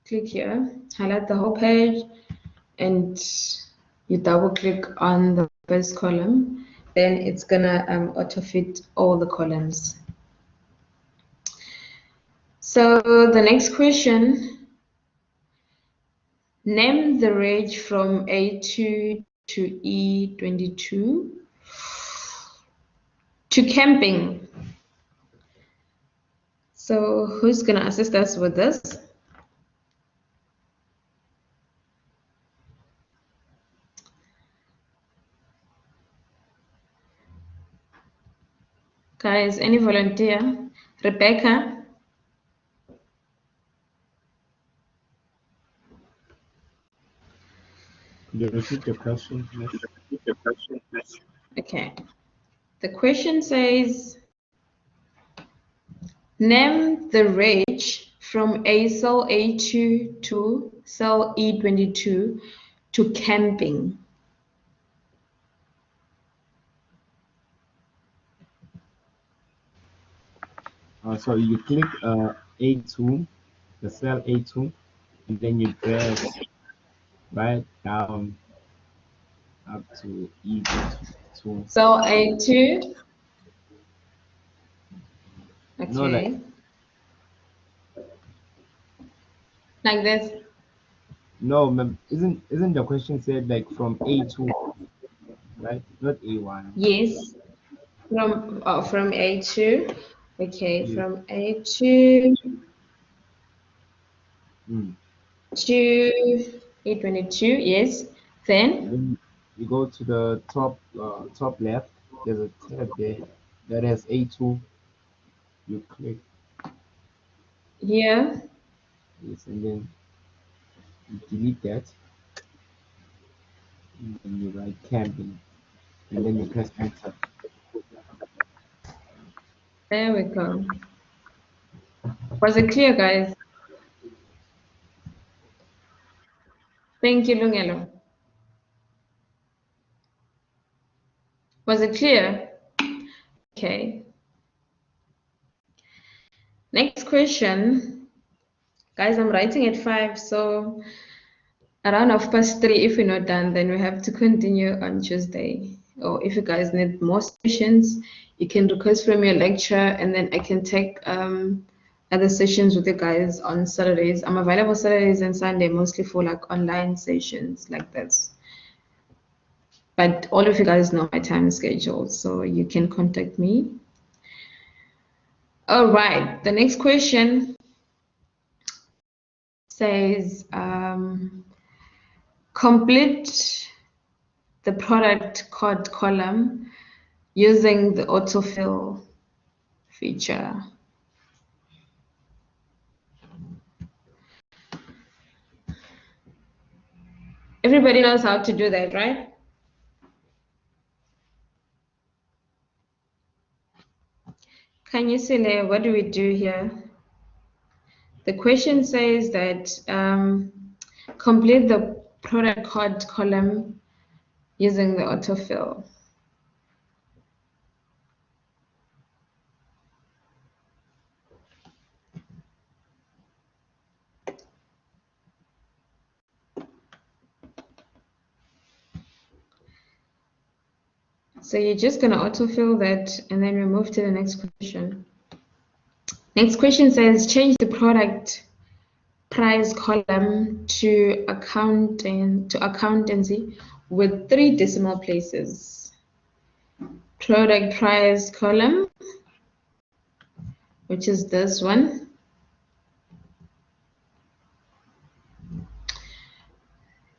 click here, highlight the whole page, and you double click on the first column. Then it's gonna auto fit all the columns. So the next question, name the range from A2 to E22 to camping. So who's gonna assist us with this? Guys, any volunteer? Rebecca? Could you repeat the question, please? Okay. The question says, name the range from a cell A2 to cell E22 to camping. So you click A2, the cell A2, and then you drag right down up to E2. Cell A2. Okay. No, like this. No, ma'am. Isn't the question said like from A2, right? Not A1. Yes. From A2. Okay, Yes. from A2 Mm. to E22. Yes. Then Then you go to the top left. There's a tab there that has A2. You click here. this, and then you delete that, and then you write camping, and then you press enter. There we go. Was it clear, guys? Thank you, Lungelo. Was it clear? Okay. Next question. Guys, I'm writing at 5, so around 3:30, if we're not done, then we have to continue on Tuesday. Or if you guys need more sessions, you can request from your lecture, and then I can take other sessions with you guys on Saturdays. I'm available Saturdays and Sunday, mostly for like online sessions like this. But all of you guys know my time schedule, so you can contact me. All right, the next question says, complete the product code column using the autofill feature. Everybody knows how to do that, right? Can you see there, what do we do here? The question says that complete the product code column using the autofill. So you're just going to autofill that, and then we move to the next question. Next question says change the product price column to accountancy with 3 decimal places. Product price column, which is this one.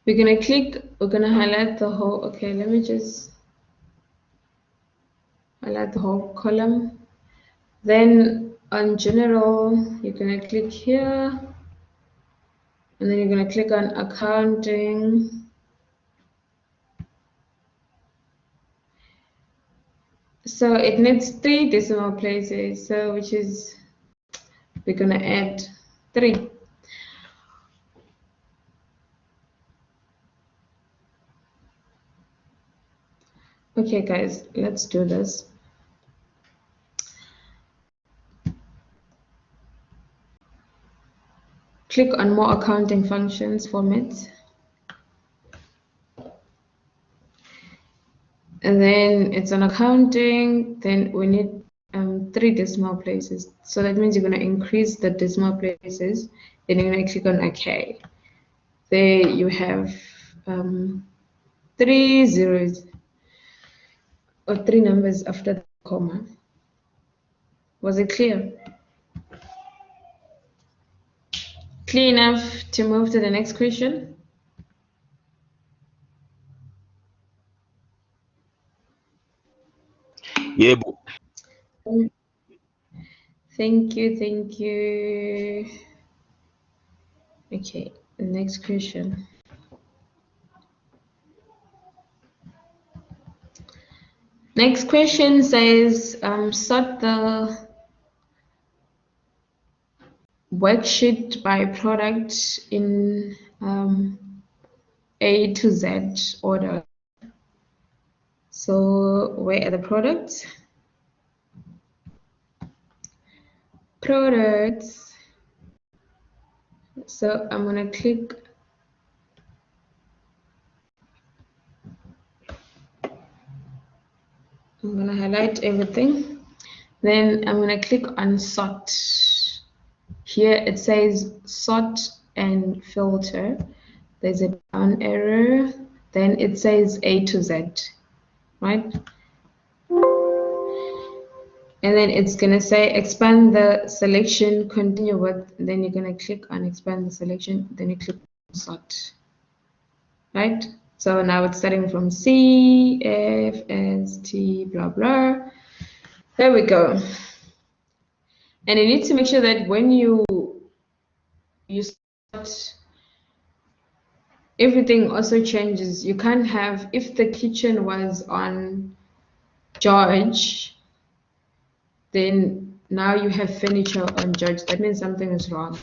We're gonna highlight the whole, okay, let me just highlight the whole column. Then on general, you're gonna click here, and then you're gonna click on accounting. So it needs 3 decimal places, so which is, we're gonna add 3. Okay, guys, let's do this. click on more accounting functions formats. And then it's on accounting, then we need 3 decimal places. So that means you're going to increase the decimal places, then you're going to click on OK. There you have 3 zeros or 3 numbers after the comma. Was it clear? Clear enough to move to the next question? Yeah, but Thank you, thank you. Okay, the next question. Next question says, sort the worksheet by product in A to Z order. So where are the products? Products. So I'm gonna click. I'm gonna highlight everything. Then I'm gonna click on sort. Here it says sort and filter. There's a down arrow. Then it says A to Z, right? And then it's gonna say expand the selection, continue with, then you're gonna click on expand the selection, then you click on sort, right? So now it's starting from C, F, S, T, blah, blah. There we go. And you need to make sure that when you start, everything also changes. You can't have, if the kitchen was on George, then now you have furniture on George. That means something is wrong,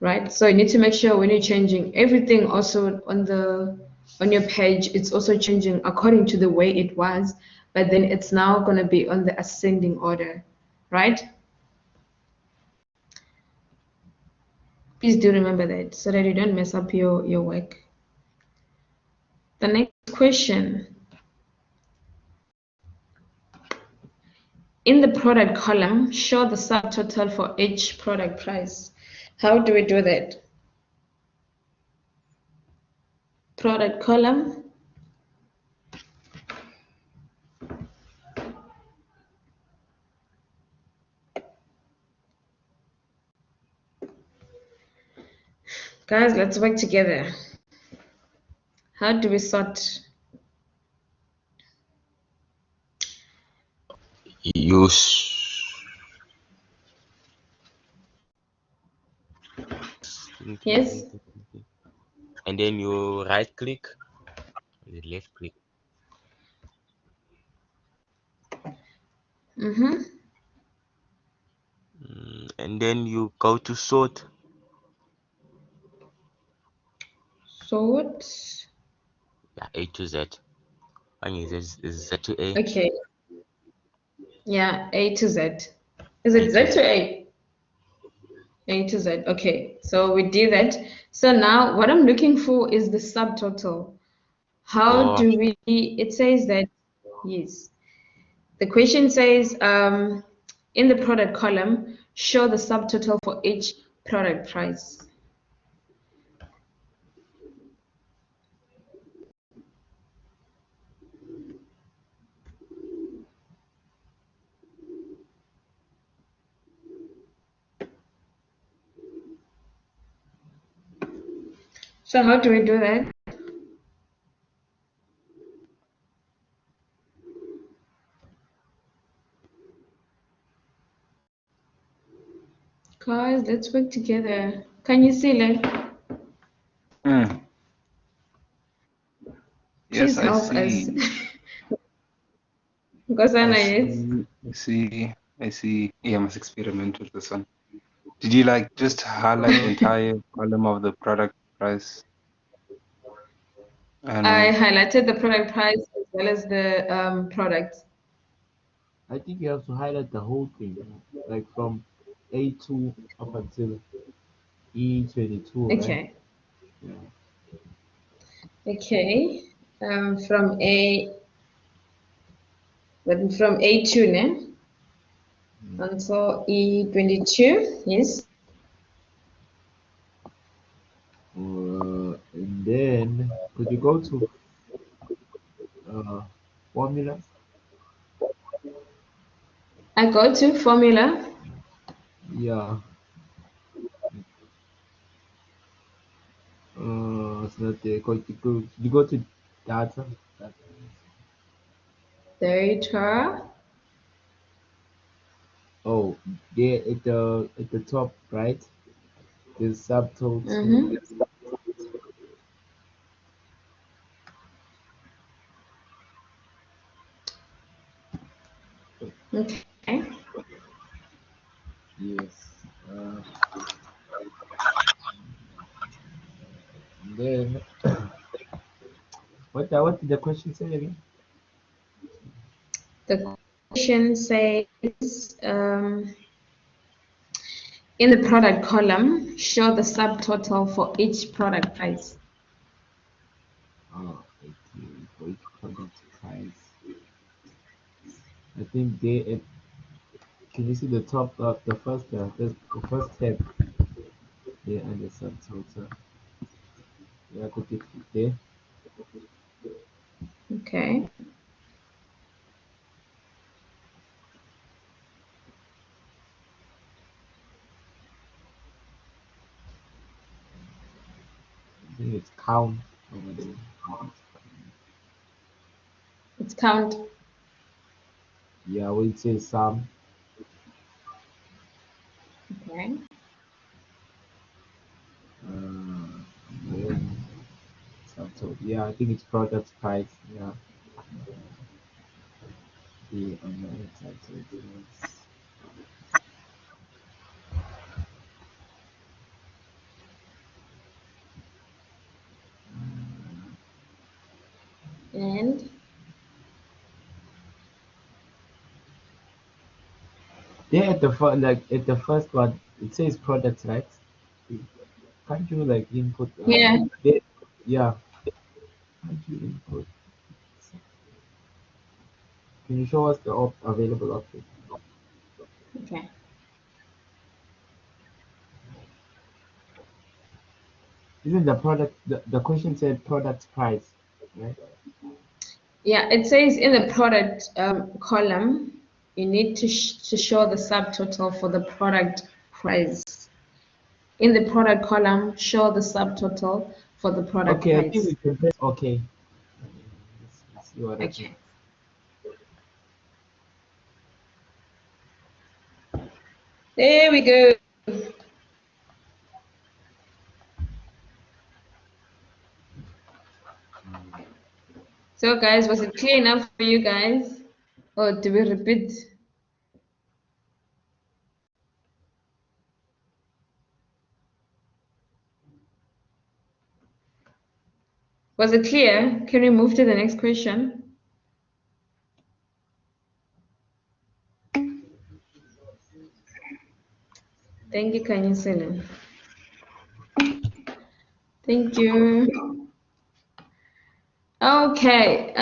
right? So you need to make sure when you're changing everything also on your page, it's also changing according to the way it was, but then it's now going to be on the ascending order, right? Please do remember that so that you don't mess up your work. The next question. In the product column, show the subtotal for each product price. How do we do that? Product column. Guys, let's work together. How do we sort? use. Yes. And then you right click, and left click. And then you go to sort. Sort. Yeah, A to Z. And is Z to A. Okay. Yeah, A to Z. Is it A Z to to Z. A? A to Z. Okay, so we did that. So now what I'm looking for is the subtotal. How do we, it says that, yes. The question says, in the product column, show the subtotal for each product price. So how do we do that? Guys, let's work together. Can you see it? Yes, Please I help us. see. Gosana, yes. I see. I see. Yeah, I must experiment with this one. Did you like just highlight the entire column of the product price? I And highlighted the product price as well as the product. I think you have to highlight the whole thing, like from A2 up until E22, right? Okay. Yeah. Okay. From A2, ne? Until E22, yes. And then could you go to formulas? I go to formula. Yeah. It's not there. You go to data. Data. Oh, there at the top right, the subtotal. Mm-hmm. Okay. Yes. Then what did the question say again? The question says, in the product column, show the subtotal for each product price. Oh, okay. For each product price. I think they can you see the top of the first tab there and the subtotal. Yeah, I could click there. Okay. I think it's count over there. It's count. Yeah, we say sum. Okay. Then subtotal. Yeah, I think it's product price. Yeah. The on the right side, so it's And there at at the first one, it says products, right? Can't you like input here, there? Yeah, can't you input? Can you show us the available options? okay. Isn't the product the question said product price, right? Yeah, it says in the product column, you need to show the subtotal for the product price. In the product column, show the subtotal for the product Okay, I think price. we can press okay. Let's see what happens. Okay. There we go. So guys, was it clear enough for you guys? Or do we repeat? Was it clear? Can we move to the next question? Thank you, Kanyisela. Thank you. Okay.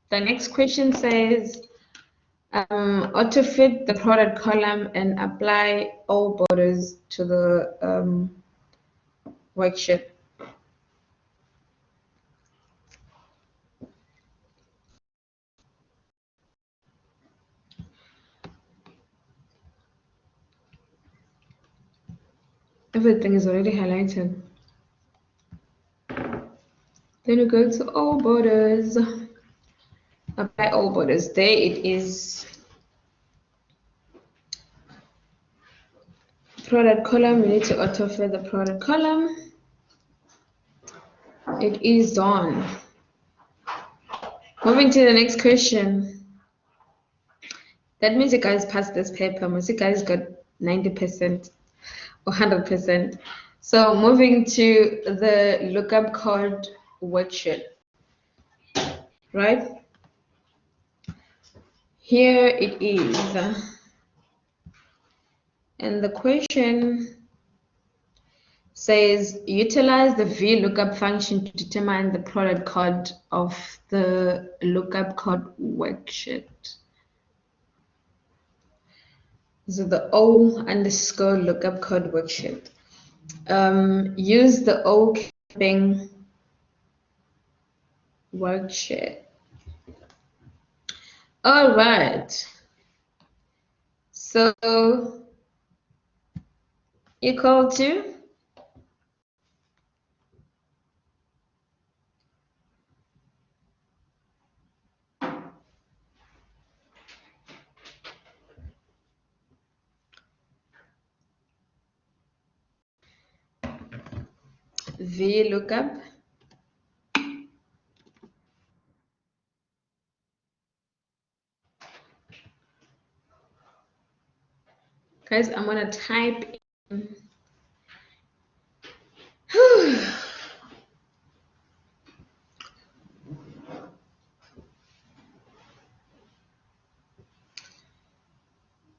The next question says, auto-fit the product column and apply all borders to the worksheet. Everything is already highlighted. Then we go to all borders. Apply all borders. There it is. Product column, we need to auto-fill the product column. It is done. Moving to the next question. That means you guys passed this paper. Most you guys got 90% or 100%. So moving to the lookup code worksheet, right? Here it is. And the question says utilize the VLOOKUP function to determine the product code of the lookup code worksheet. So the O underscore lookup code worksheet. Use the O camping worksheet. All right. So equal to VLOOKUP guys, I'm gonna type in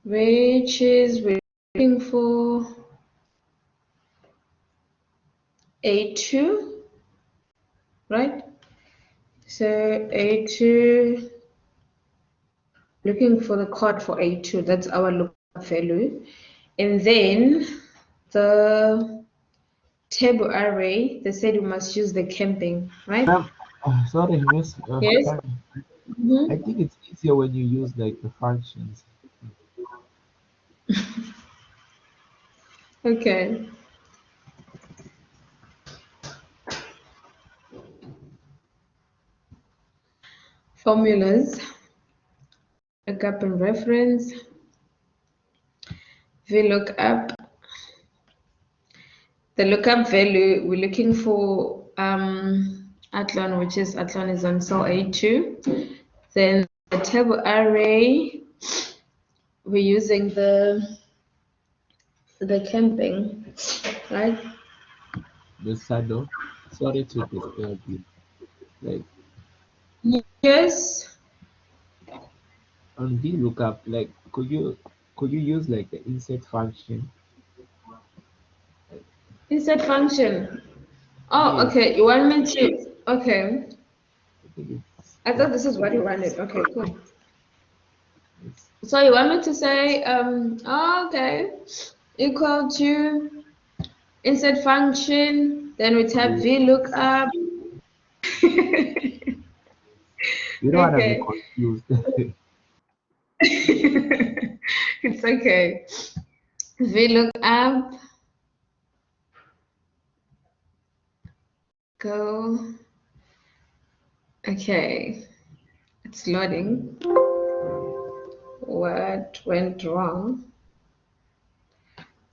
which is we're looking for A2, right? So A2, looking for the code for A2, that's our lookup value. And then the table array, they said we must use the camping, right? Sorry, Miss. Yes. I think it's easier when you use like the functions. Okay. Formulas, lookup and reference, VLOOKUP. The lookup value, we're looking for Athlon, which is Athlon is on cell A2. Then the table array, we're using the camping, right? The Sado. Sorry to disturb you. Like Yes. on VLOOKUP, like could you use like the insert function? Insert function. Oh, Yes, okay. You want me to? Okay. I think I thought this is what you wanted. Okay, cool. it's So you want me to say, okay, equal to insert function, then we type yes. VLOOKUP. You don't want to be Okay. confused. It's okay. VLOOKUP, go. Okay, it's loading. What went wrong?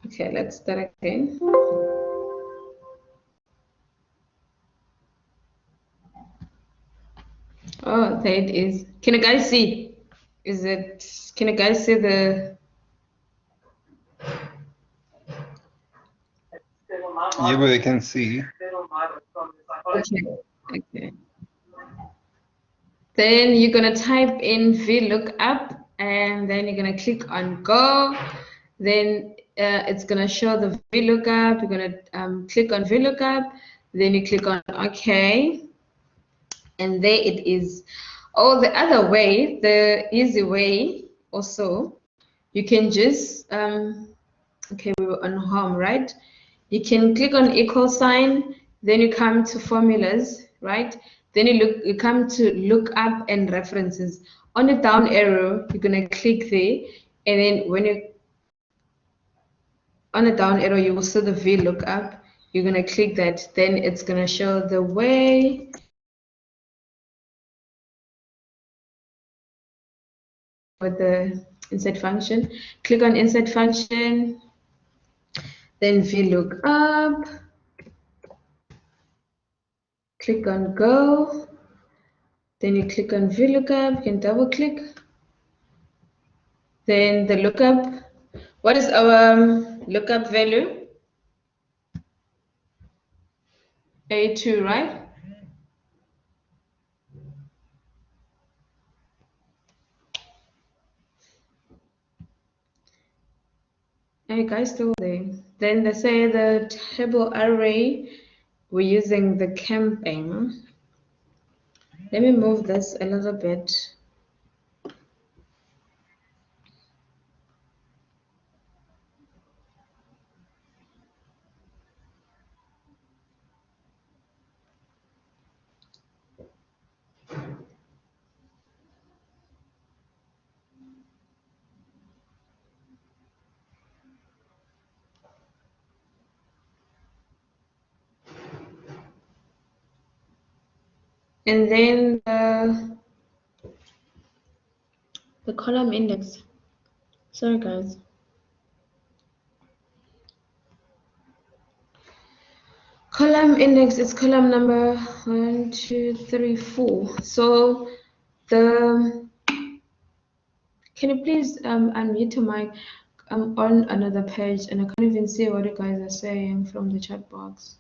Okay, let's start again. Oh, there it is. Can you guys see? Can you guys see the, Yeah, but I can see. okay. Then you're gonna type in VLOOKUP and then you're gonna click on go. Then it's gonna show the VLOOKUP. You're gonna click on VLOOKUP. Then you click on OK. And there it is. Or the other way, the easy way also, you can just, okay, we were on home, right? You can click on equal sign, then you come to formulas, right? Then you come to lookup and references. On the down arrow, you're gonna click there, and then when you on the down arrow, you will see the VLOOKUP. You're gonna click that, then it's gonna show the way with the insert function. Click on insert function, then VLOOKUP. Click on go. Then you click on VLOOKUP. You can double click. Then the lookup. What is our lookup value? A2, right? Are you guys still there? Then they say the table array, we're using the camping. Let me move this a little bit. And then the column index. Sorry, guys. Column index is column number 1, 2, 3, 4. So the can you please unmute your mic? I'm on another page and I can't even see what you guys are saying from the chat box.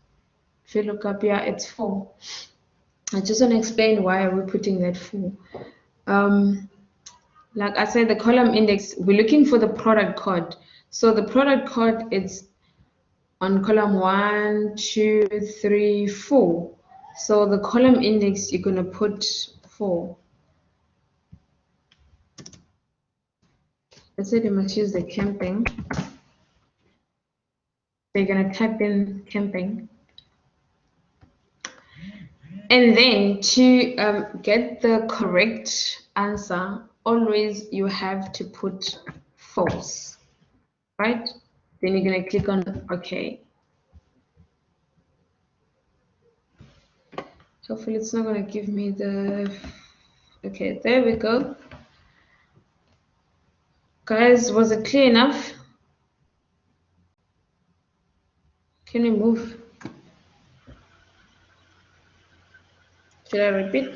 If you look up, yeah, it's 4. I just want to explain why are we putting that 4. Like I said, the column index, we're looking for the product code. So the product code is on column 1, 2, 3, 4. So the column index, you're going to put 4. I said you must use the camping. So you're going to type in camping. And then to get the correct answer, always you have to put false, right? Then you're going to click on OK. Hopefully it's not going to give me the... Okay, there we go. Guys, was it clear enough? Can you move? Should I repeat?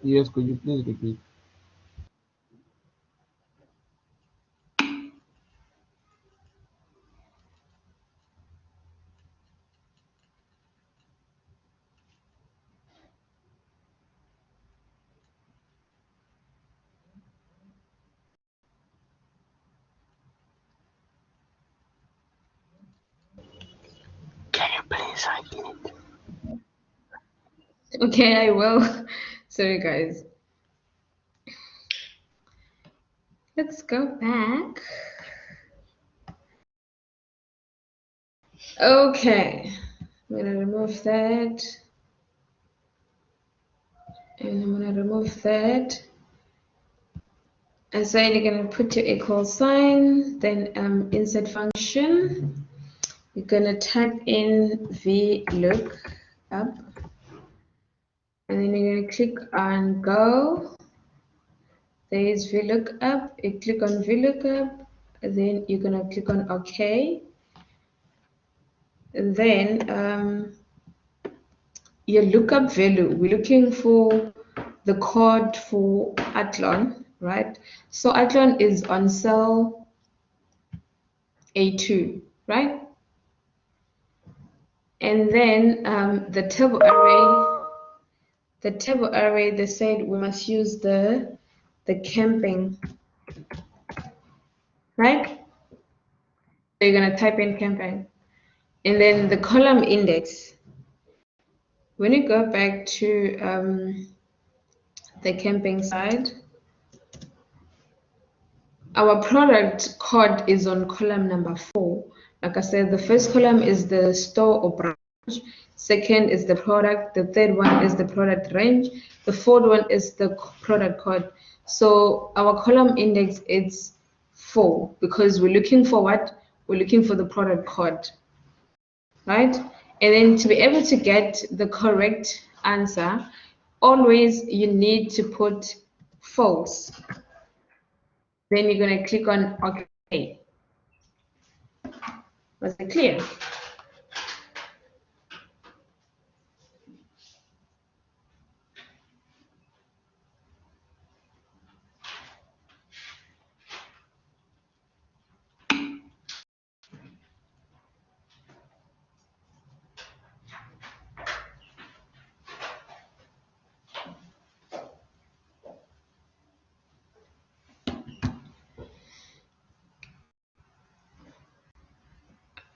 Yes, could you please repeat? Can you please repeat? Okay, I will. Sorry, guys. Let's go back. Okay, I'm gonna remove that. And I'm gonna remove that. And so you're gonna put your equal sign, then insert function. You're gonna type in VLOOKUP, and then you're gonna click on go. There is VLOOKUP. You click on VLOOKUP, and then you're gonna click on OK. And then your lookup value, we're looking for the code for Athlon, right? So Athlon is on cell A2, right? And then the table array, they said we must use the camping, right? So you're gonna type in camping. And then the column index, when you go back to the camping side, our product code is on column number 4. Like I said, the first column is the store or branch. Second is the product. The third one is the product range. The fourth one is the product code. So our column index is 4 because we're looking for what? We're looking for the product code, right? And then to be able to get the correct answer, always you need to put false. Then you're going to click on OK. Was it clear?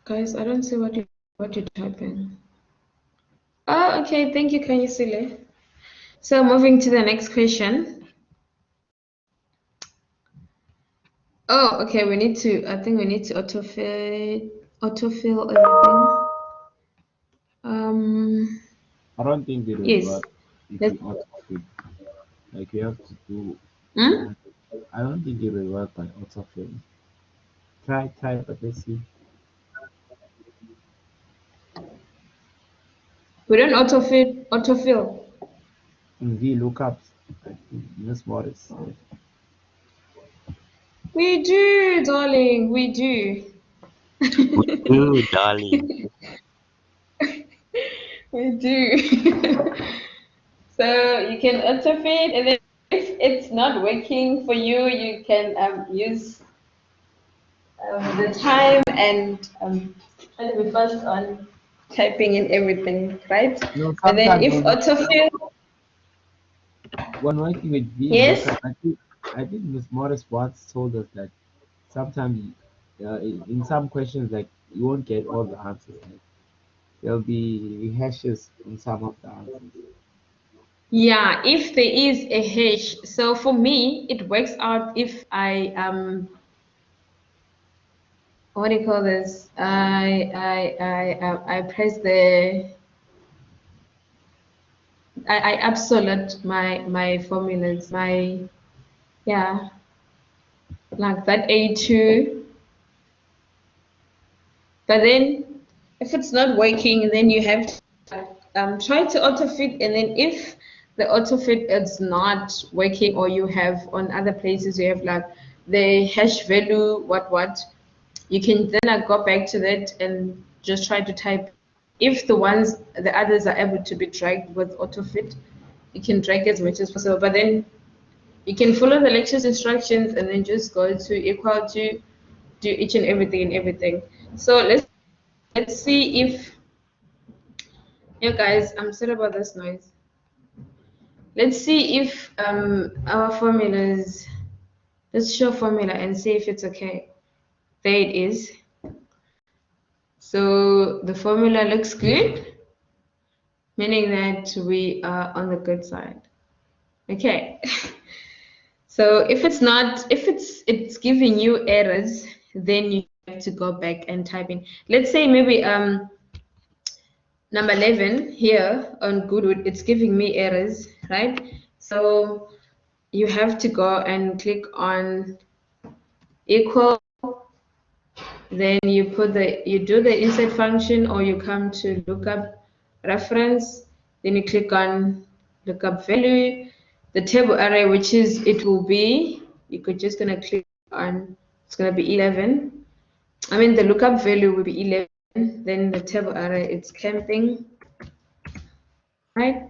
Guys, I don't see what you're typing. Oh, okay. Thank you, Kanyisile. So moving to the next question. Oh, okay. I think we need to autofill everything. I don't think it will Yes. work if Let's. you autofill. Like you have to do Hmm? that. I don't think it will work by autofill. Try, but let's see. We don't autofill. In VLOOKUPs, I think Miss Morris. We do, darling. We do. We do, darling. We do. So you can autofit, and then if it's not working for you, you can use the time and try to be fast on typing in everything, right? No, But then sometimes if autofill, when working with yes, VLOOKUP, I think Miss Morris once told us that sometimes in some questions like you won't get all the answers. Like there'll be hashes on some of the answers. yeah, if there is a hash. So for me, it works out if I what do you call this? I press I absolute my formulas, my yeah, like that A2. But then if it's not working, then you have to try to autofit, and then if the autofit is not working, or you have on other places you have like the hash value, what, you can then go back to that and just try to type. If the others are able to be dragged with autofit, you can drag as much as possible. But then you can follow the lecture's instructions and then just go to equal to do each and everything. So let's see if yeah guys, I'm sorry about this noise. Let's see if our formulas, let's show formula and see if it's okay. There it is. So the formula looks good, meaning that we are on the good side. Okay. So if it's not, if it's giving you errors, then you have to go back and type in. Let's say maybe number 11 here on Goodwood, it's giving me errors, right? So you have to go and click on equal, then you do the insert function, or you come to lookup reference, then you click on lookup value, the table array, which is it will be, you're just gonna click on, it's gonna be 11. I mean the lookup value will be 11, then the table array it's camping, right?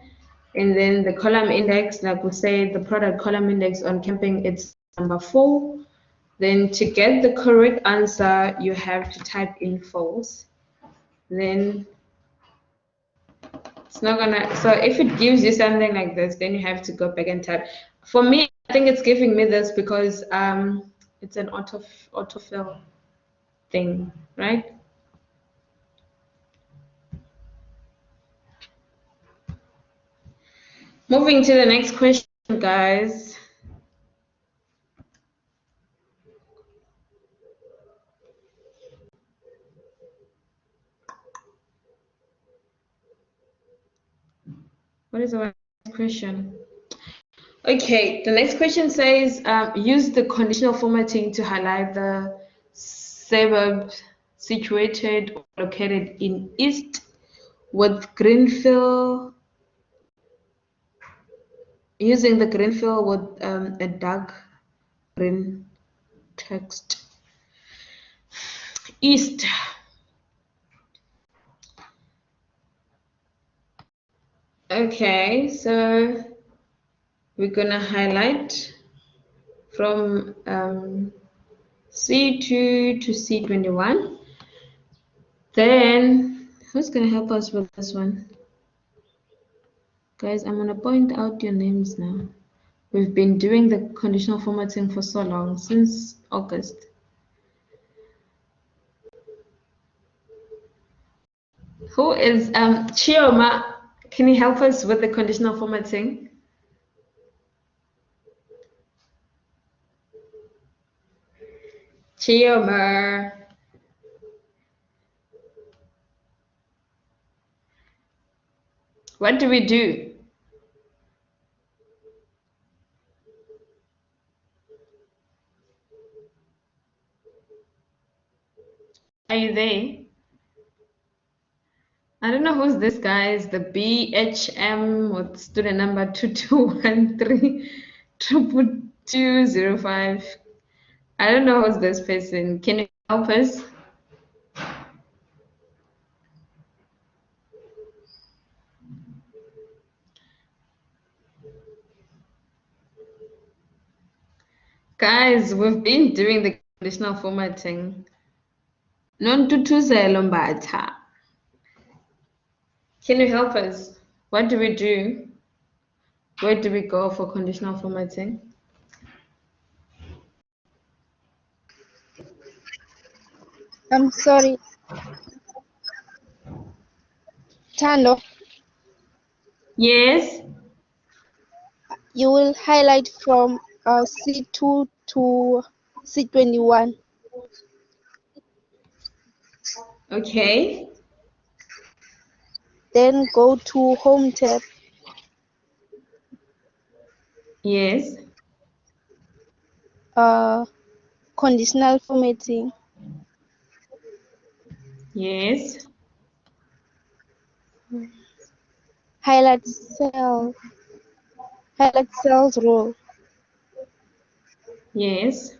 And then the column index, like we say, the product column index on camping, it's number 4. Then to get the correct answer, you have to type in false. Then it's not gonna, so if it gives you something like this, then you have to go back and type. For me, I think it's giving me this because it's an autofill thing, right? Moving to the next question, guys. What is our next question? Okay, the next question says use the conditional formatting to highlight the suburb situated or located in East with green fill, using the green fill with a dark green text. East. Okay, so we're gonna highlight from C2 to C21. Then who's gonna help us with this one? Guys, I'm gonna point out your names now. We've been doing the conditional formatting for so long, since August. Who is Chioma? Can you help us with the conditional formatting? Chioma. What do we do? Are you there? I don't know who's this guy. Is the BHM with student number 2213 I don't know who's this person. Can you help us? Guys, we've been doing the conditional formatting. Non-tutuzelo mbatha. Can you help us? What do we do? Where do we go for conditional formatting? I'm sorry. Tando, Yes. you will highlight from C2 to C21. Okay. Then go to Home tab. Yes. Conditional formatting. Yes. Highlight cell. Highlight cells row. Yes.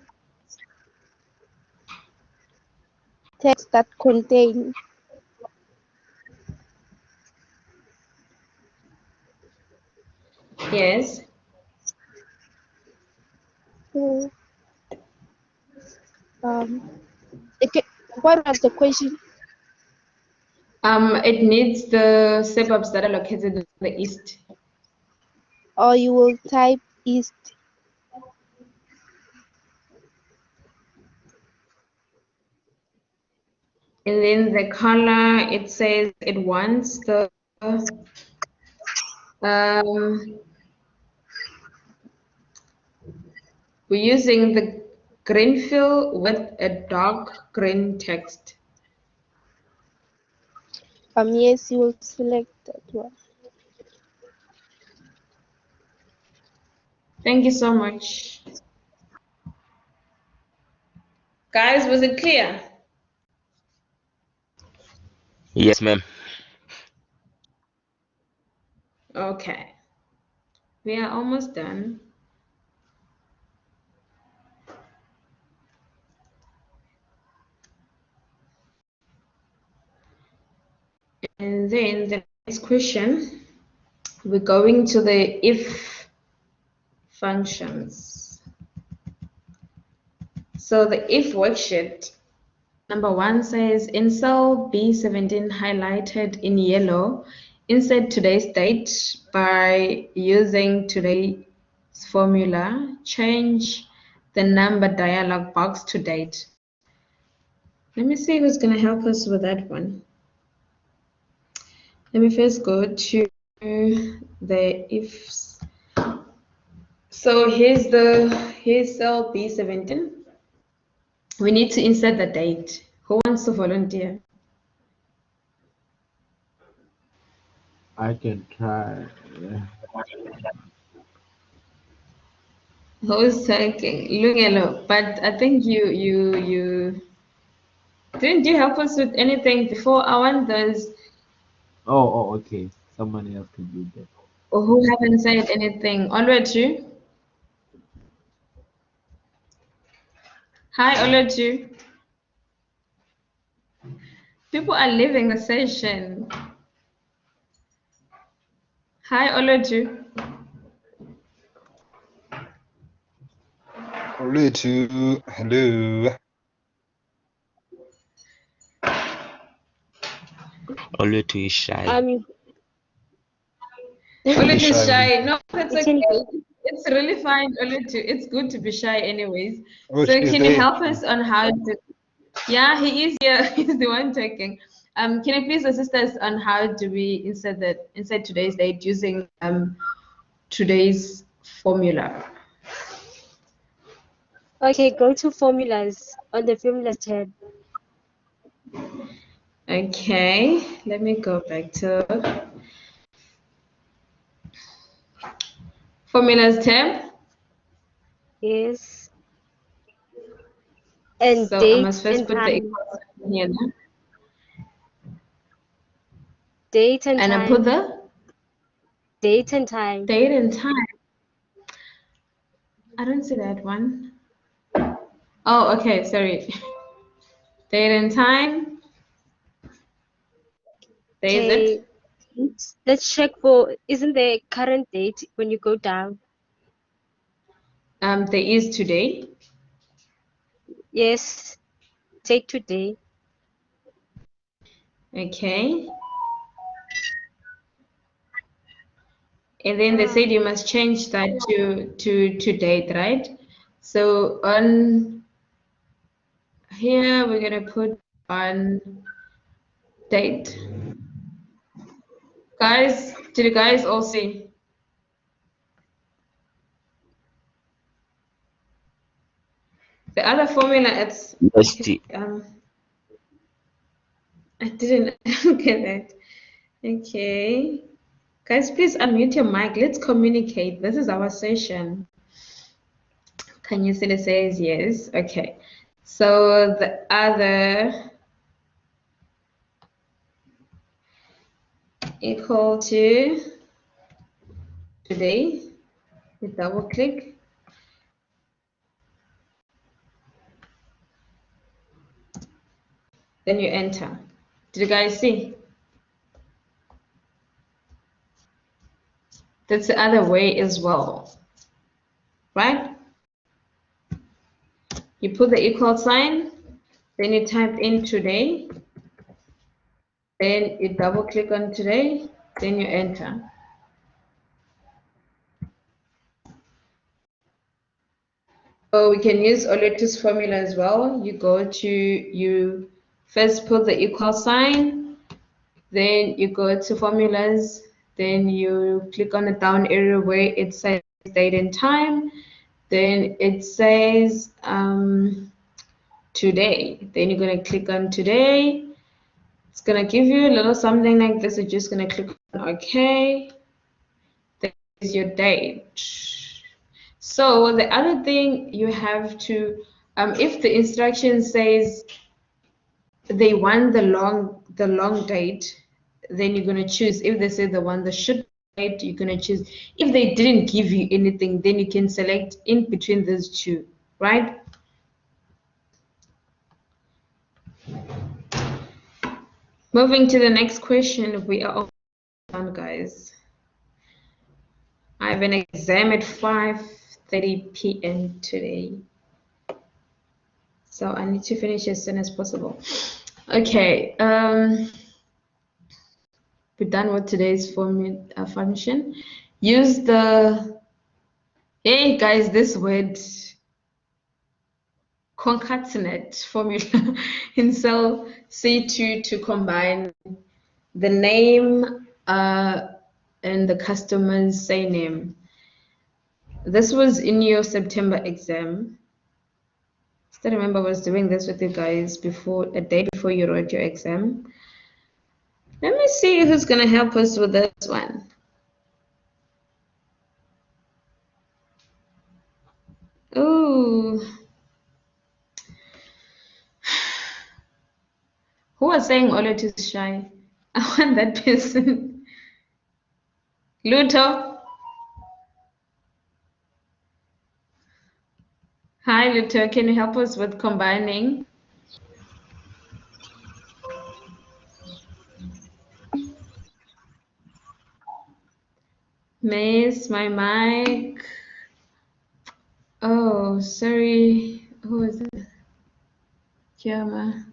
Text that contain. Yes. Okay. What was the question? It needs the suburbs that are located in the east. Or you will type east. And then the color, it says it wants the we're using the green fill with a dark green text. Yes, you will select that one. Thank you so much. Guys, was it clear? Yes, ma'am. Okay. We are almost done. And then the next question, we're going to the if functions. So the if worksheet, number 1 says in cell B17 highlighted in yellow, insert today's date by using today's formula, change the number dialog box to date. Let me see who's going to help us with that one. Let me first go to the ifs. So here's cell B17. We need to insert the date. Who wants to volunteer? I can try. Who's taking Lungelo? But I think you didn't you help us with anything before? I want those Oh, okay. Someone else can do that. who haven't said anything. Oloju. Hi, Oloju. People are leaving the session. Hi, Oloju. Hello. Olutu is shy. Oloju is Shy. shy. No, that's You can okay. It's really fine, Oloju. It's good to be shy anyways. Oh, So she's can you there. help us on how to... Yeah, he is here. He's the one talking. Can you please assist us on how do we insert today's date using today's formula? Okay, go to formulas on the formulas tab. Okay, let me go back to formulas tab. Yes. And So I date must first and put the time. equal sign here now. Date and And I time. put the Date and time. date and time. I don't see that one. Oh, okay, sorry. Date and time. There is Okay. it. Let's check for, isn't there current date when you go down? There is today. Yes. Take today. Okay. And then they said you must change that to date, right? So on here we're gonna put on date. Guys, did you guys all see? The other formula, it's Yes, T. I didn't get that. Okay. Guys, please unmute your mic. Let's communicate. This is our session. Can you see it says yes? Okay. So the other equal to today. We double click. Then you enter. Did you guys see? That's the other way as well, right? You put the equal sign, then you type in today, then you double click on today, then you enter. So we can use Oletu's formula as well. You first put the equal sign, then you go to formulas, then you click on the down arrow where it says date and time, then it says today. Then you're gonna click on today. It's gonna give you a little something like this. You're just gonna click on OK. There's your date. So the other thing you have to, if the instruction says they want the long date, then you're gonna choose. If they say they want the short date, you're gonna choose. If they didn't give you anything, then you can select in between those two, right? Moving to the next question, we are all done, guys. I have an exam at 5:30 p.m. today. So I need to finish as soon as possible. Okay, we're done with today's function. Use the, hey guys, this word, concatenate formula in cell C2 to combine the name and the customer's surname. This was in your September exam. Still remember I was doing this with you guys before, a day before you wrote your exam. Let me see who's gonna help us with this one. Oh, who was saying Olo too shy? I want that person. Luto. Hi, Luto. Can you help us with combining? Miss, my mic. Oh, sorry. Who is it? Kiama.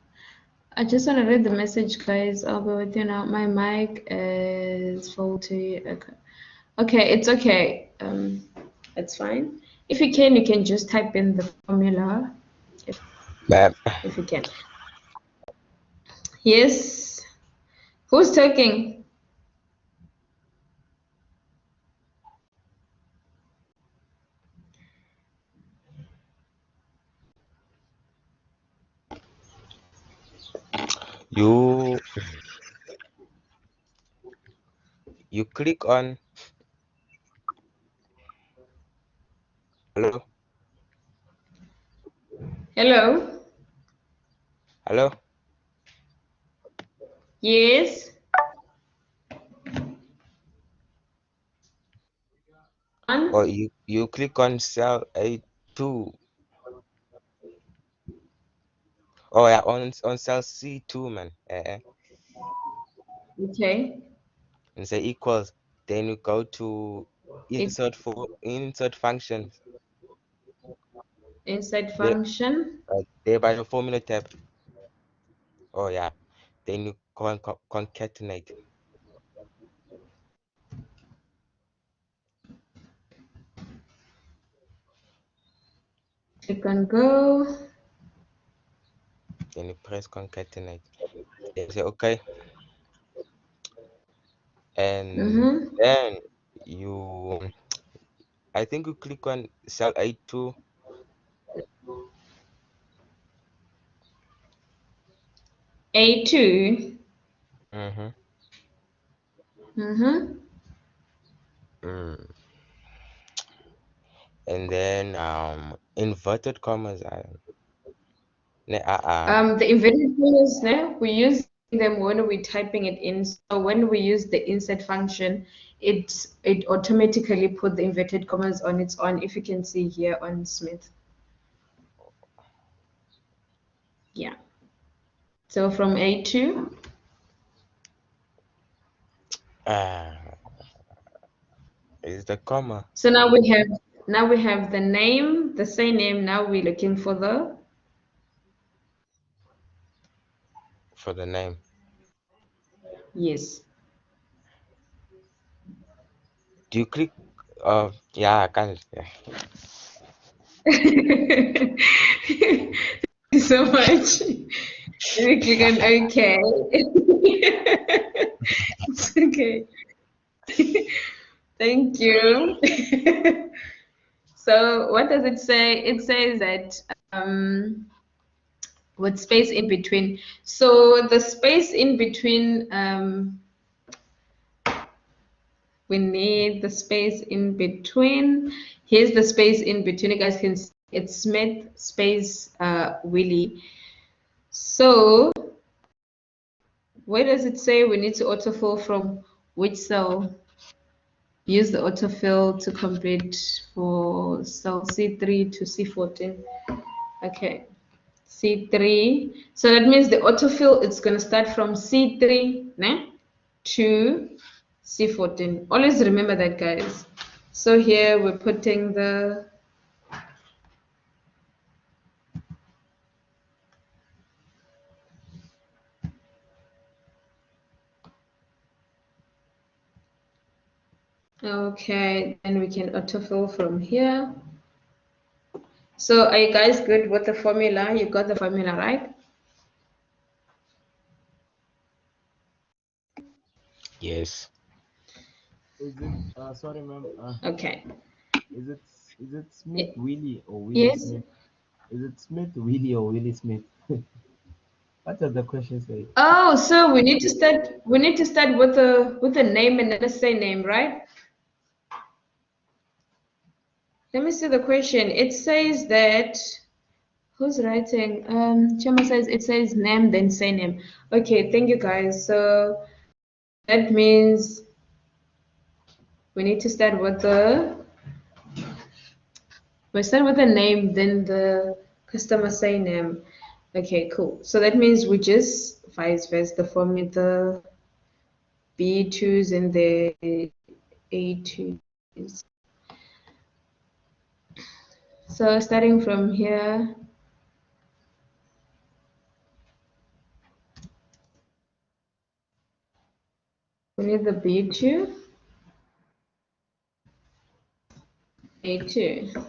I just want to read the message, guys. I'll be with you now. My mic is faulty. Okay. Okay, it's okay. It's fine. If you can just type in the formula. Ma'am. If you can. Yes. Who's talking? You click on hello. Hello? Hello. Yes? Or you click on cell A2. Oh yeah, on cell C2, man. Okay. And say equals. Then you go to insert functions. Inside There, function. there by the formula tab. Oh yeah. Then you concatenate. Click on go. Then you press concatenate. Then you say okay. And then I think you click on cell A2. A2. Mm-hmm. And then inverted commas. The inverted commas now, we use them when we're typing it in. So when we use the insert function, it automatically put the inverted commas on its own, if you can see here on Smith. Yeah. So from A2. Is the comma. So now we have the name, the same name. Now we're looking for the name. Yes. Do you click? Yeah, I can. Yeah. Thank you so much. Let me click on OK. It's okay. Thank you. So what does it say? It says that with space in between. So the space in between, we need the space in between. Here's the space in between. You guys can see it's Smith space Willie. So where does it say we need to autofill from which cell? Use the autofill to complete for cell C3 to C14. Okay, C3. So that means the autofill, it's going to start from C3 to C14. Always remember that, guys. So here we're putting the okay, then we can autofill from here. So are you guys good with the formula? You got the formula, right? Yes. Is it sorry ma'am, Okay. is it Smith Willie or Willie Yes. Smith? Is it Smith Willie or Willie Smith? What does the question say? Oh, so we need to start with the name and then the surname, right? Let me see the question. It says that who's writing? Chama says it says name then surname. Okay, thank you guys. So that means we need to start with the name, then the customer surname. Okay, cool. So that means we just vice versa the formula, the B2s and the A2s. So starting from here, we need the B2, A2.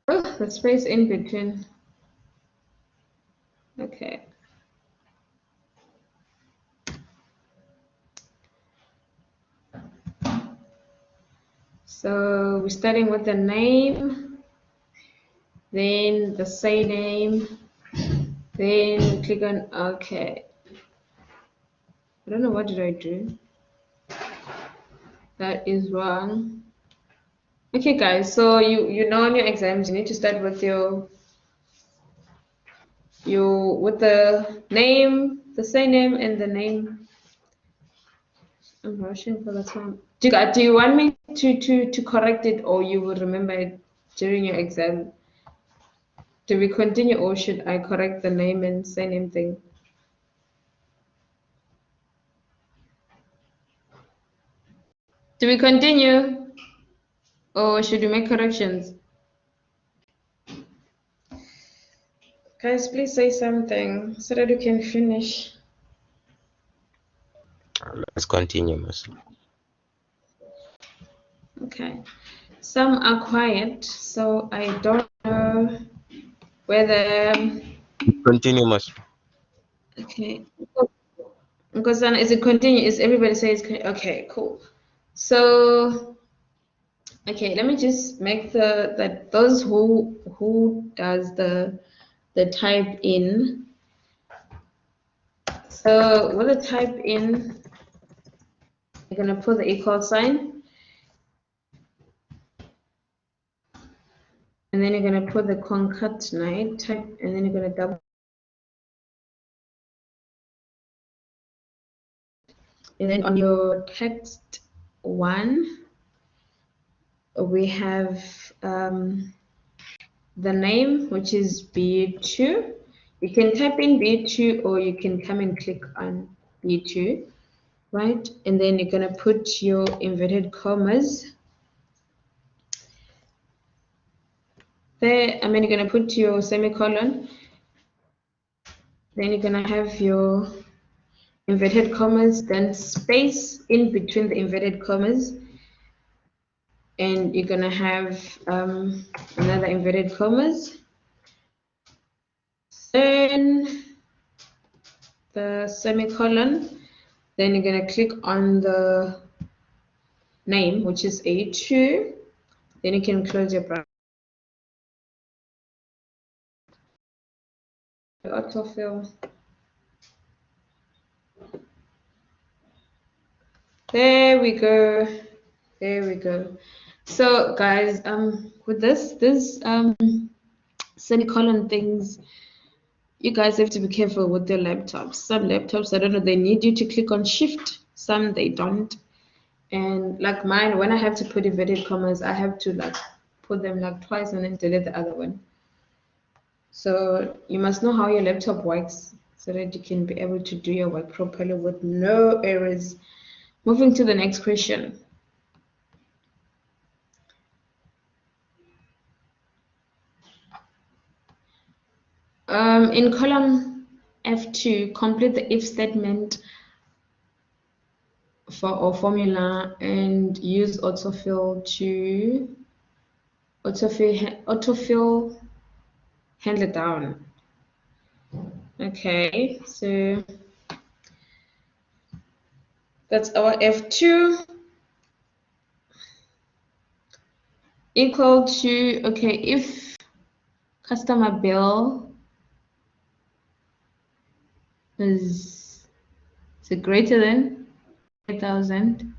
Oh, the space in between. Okay. So we're starting with the name, then the surname, then click on OK. I don't know, what did I do? That is wrong. Okay, guys, so you know in your exams you need to start with with the name, the surname, and the name. I'm rushing for the time. Do you want me to correct it, or you will remember it during your exam? Do we continue, or should I correct the name and surname thing? Do we continue, or should we make corrections? Guys, please say something so that we can finish. Let's continue, Miss. Okay. Some are quiet, so I don't know whether. Continue, Miss. Okay. Because then, is it continue? Is everybody says okay? Cool. So, okay, let me just make that those who does the type in. So with the type in, you're gonna put the equal sign, and then you're gonna put the concatenate type, and then you're gonna double. And then on your text one, we have the name, which is B2. You can type in B2, or you can come and click on B2, right? And then you're gonna put your inverted commas there. I mean, you're gonna put your semicolon. Then you're gonna have your inverted commas, then space in between the inverted commas, and you're gonna have another inverted commas. Then the semicolon. Then you're gonna click on the name, which is A2. Then you can close your browser. Autofill. There we go. There we go. So guys, with this semicolon things, you guys have to be careful with your laptops. Some laptops, I don't know, they need you to click on shift, some they don't. And like mine, when I have to put inverted commas, I have to like put them like twice and then delete the other one. So you must know how your laptop works so that you can be able to do your work properly with no errors. Moving to the next question. In column F2, complete the if statement for our formula and use autofill to autofill handle it down. Okay, so that's our F2 equal to, okay, if customer bill is greater than 5,000,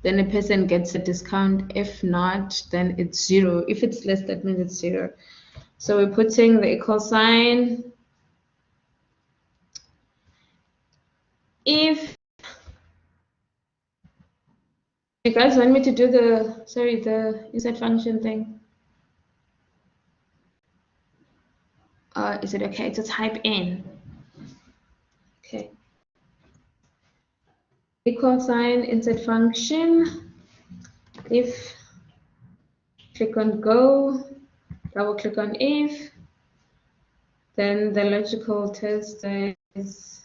then a person gets a discount. If not, then it's 0. If it's less, that means it's 0. So we're putting the equal sign. If you guys want me to do the insert function thing, is it okay to type in? Okay. Equal sign insert function. If, click on go, double click on if, then the logical test is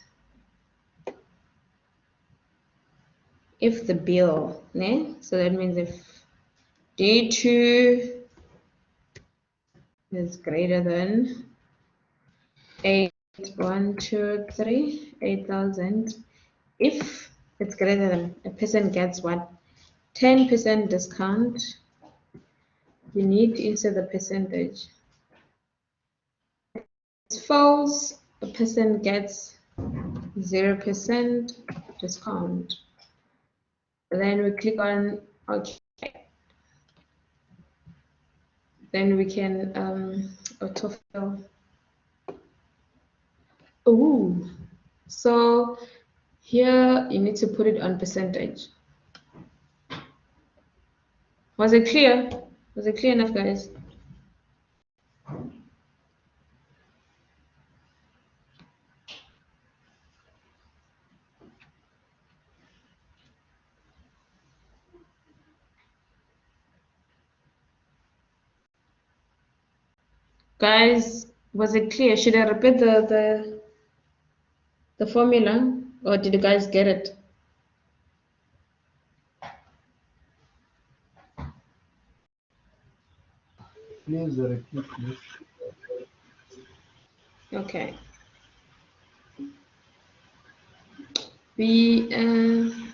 if the bill, né? So that means if D2 is greater than 8, 1, 2, 3, 8,000. If it's greater than, a person gets what? 10% discount. You need to insert the percentage. It's false, a person gets 0% discount. Then we click on OK. Then we can autofill. Oh, so here you need to put it on percentage. Was it clear? Was it clear enough, guys? Guys, was it clear? Should I repeat the formula, or did you guys get it? Please repeat, please. Okay. We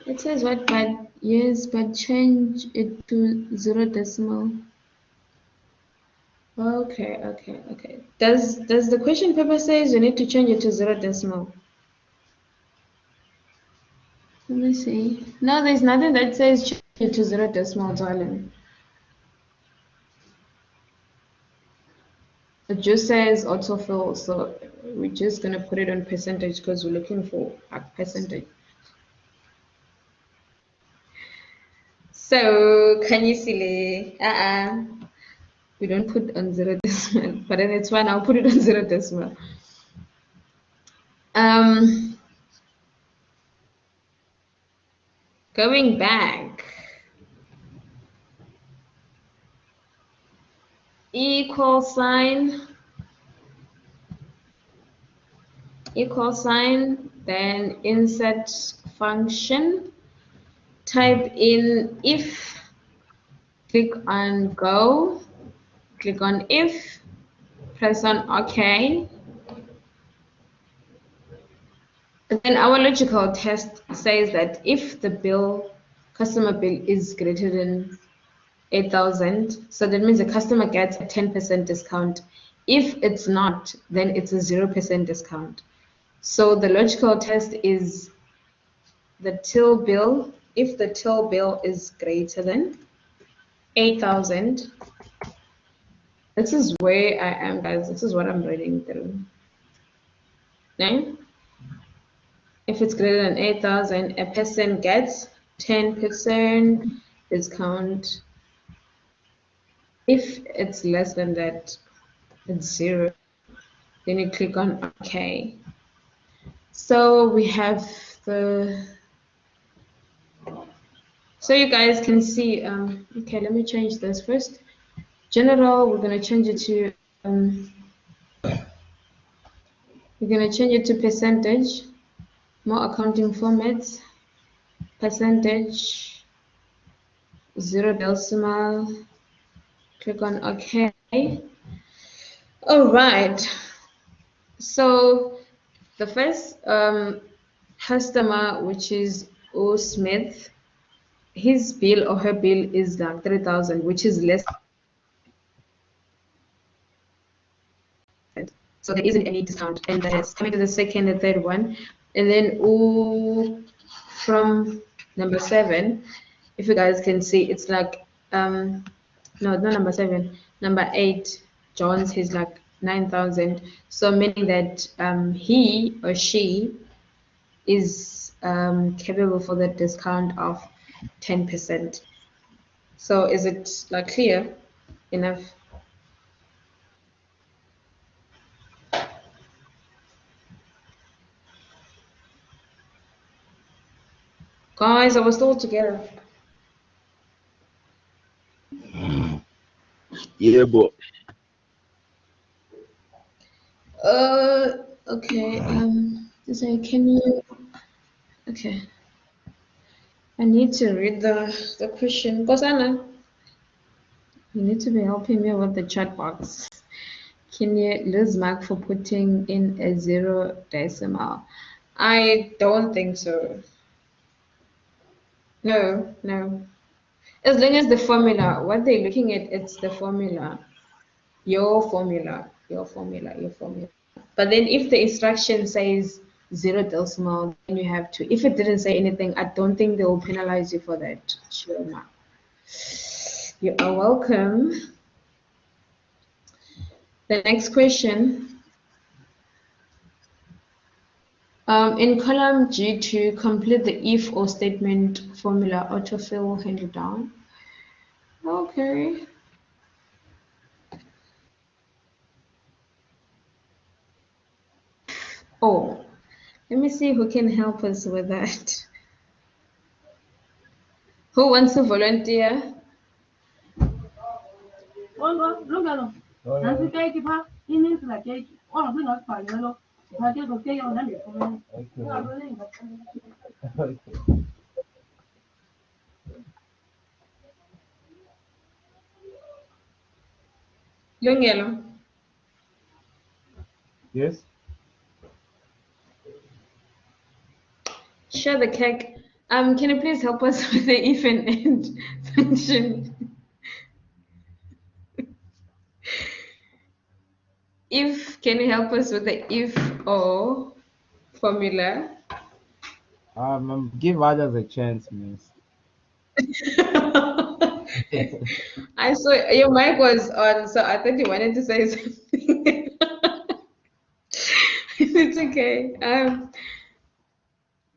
it says what, but yes, but change it to 0 decimal. Okay. Does the question paper says you need to change it to 0 decimal? Let me see. No, there's nothing that says change it to 0 decimal, darling. It just says autofill, so we're just gonna put it on percentage because we're looking for a percentage. So can you see? We don't put on 0 decimal, but then it's fine. I'll put it on 0 decimal. Going back. Equal sign, then insert function, type in if, click on go, click on if, press on OK. And then our logical test says that if the customer bill is greater than 8,000, so that means the customer gets a 10% discount. If it's not, then it's a 0% discount. So the logical test is the till bill. If the till bill is greater than 8,000, this is where I am, guys. This is what I'm reading through. Okay? If it's greater than 8,000, a person gets 10% discount. If it's less than that, it's 0. Then you click on OK. So we have so you guys can see, okay, let me change this first. General, we're going to change it to, percentage, more accounting formats, percentage, 0 decimal, click on OK. All right. So the first customer, which is O Smith, his bill or her bill is like 3,000, which is less. So there isn't any discount. And that's coming to the second and third one. And then from number 7, if you guys can see, it's like, no, not number 7, number 8, John's, he's like 9,000. So meaning that he or she is capable for the discount of 10%. So is it like clear enough? Guys, are we still together? Yeah, but Okay. So can you? Okay. I need to read the question. Kosana, you need to be helping me with the chat box. Can you lose mark for putting in a 0 decimal? I don't think so. No, no. As long as the formula, what they're looking at, it's the formula. Your formula, your formula, your formula. But then if the instruction says 0 decimal, then you have to. If it didn't say anything, I don't think they will penalize you for that. Sure, ma. You are welcome. The next question. In column G2, complete the if or statement formula. Autofill will hand it down. Okay. Oh, let me see who can help us with that. Who wants to volunteer? Lungelo. Yes. Share the cake. Can you please help us with the if and end function? If, can you help us with the if or formula? Give others a chance, miss. I saw your mic was on, so I thought you wanted to say something. It's okay.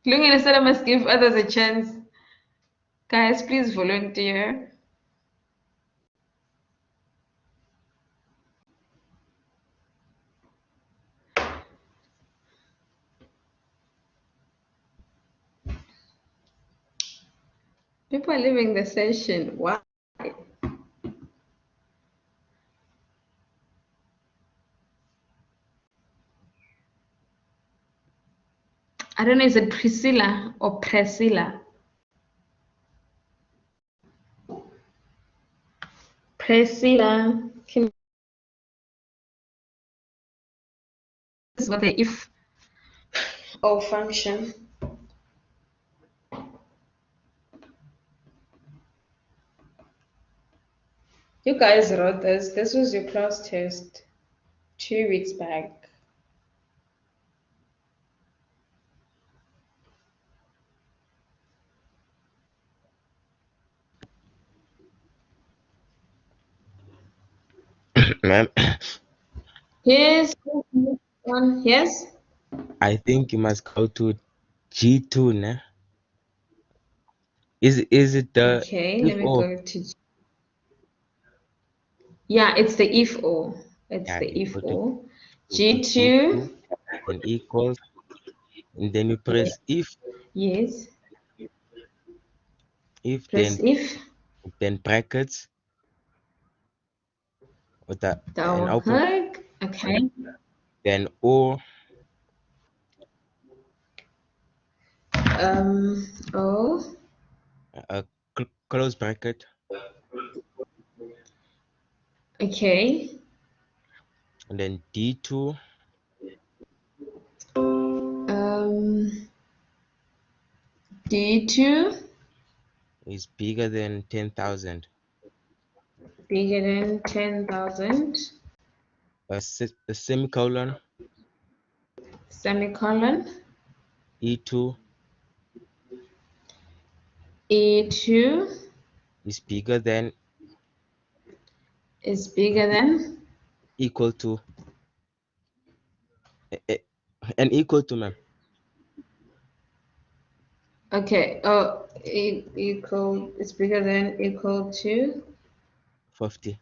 Lungelo said I must give others a chance. Guys, please volunteer. People are leaving the session. Why? I don't know, is it Priscilla or Priscilla? Priscilla, can this what the if or function? You guys wrote this. This was your class test 2 weeks back. Ma'am, Yes. One. Yes. I think you must go to G2, ne? Is it the Okay, if let me or? go to. Yeah, it's the if or. It's Yeah, the you if go to or. G2, G2. then equals, and then you press Yes. if Press if. then brackets with an Down open, hook. Okay. then or Oh. a close bracket, Okay. and then D2 D2 is bigger than 10,000. bigger than 10,000. A semicolon, Semicolon. E2 E2 is bigger than, is bigger than. equal to, and equal to, ma'am, Okay. Oh, equal is bigger than equal to. 50.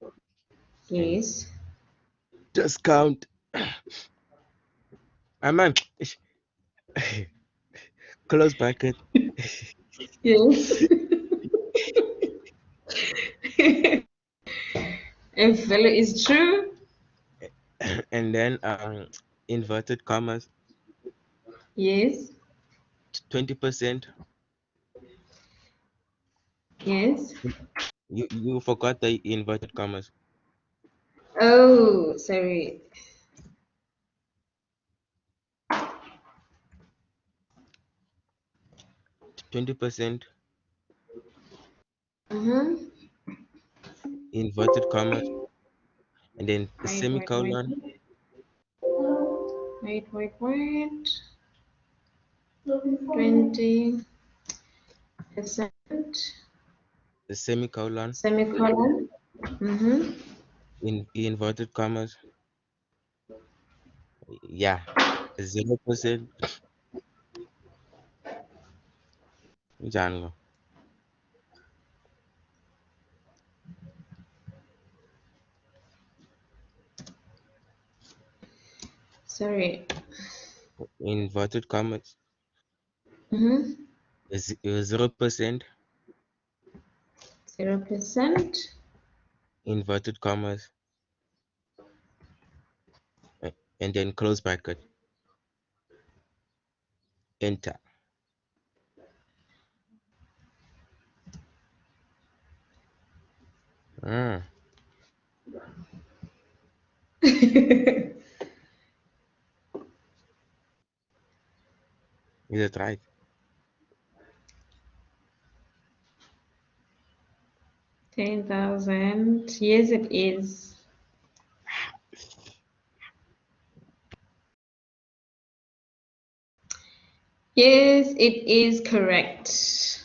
And Yes. just count. Ma'am, close bracket, Yes. If value is true. and then inverted commas, Yes. 20%. Yes. You forgot the inverted commas. Oh, sorry. 20% Mm-hmm. inverted commas, and then a Wait, wait, semicolon, wait. Wait. 20%. a semicolon, Semicolon. Mm-hmm. in inverted commas, yeah, 0%, njalo. Sorry. Inverted commas, Mm-hmm. 0%, 0%. inverted commas, and then close bracket, enter. Mm, is it right? 10,000. Yes, it is. Yes, it is correct.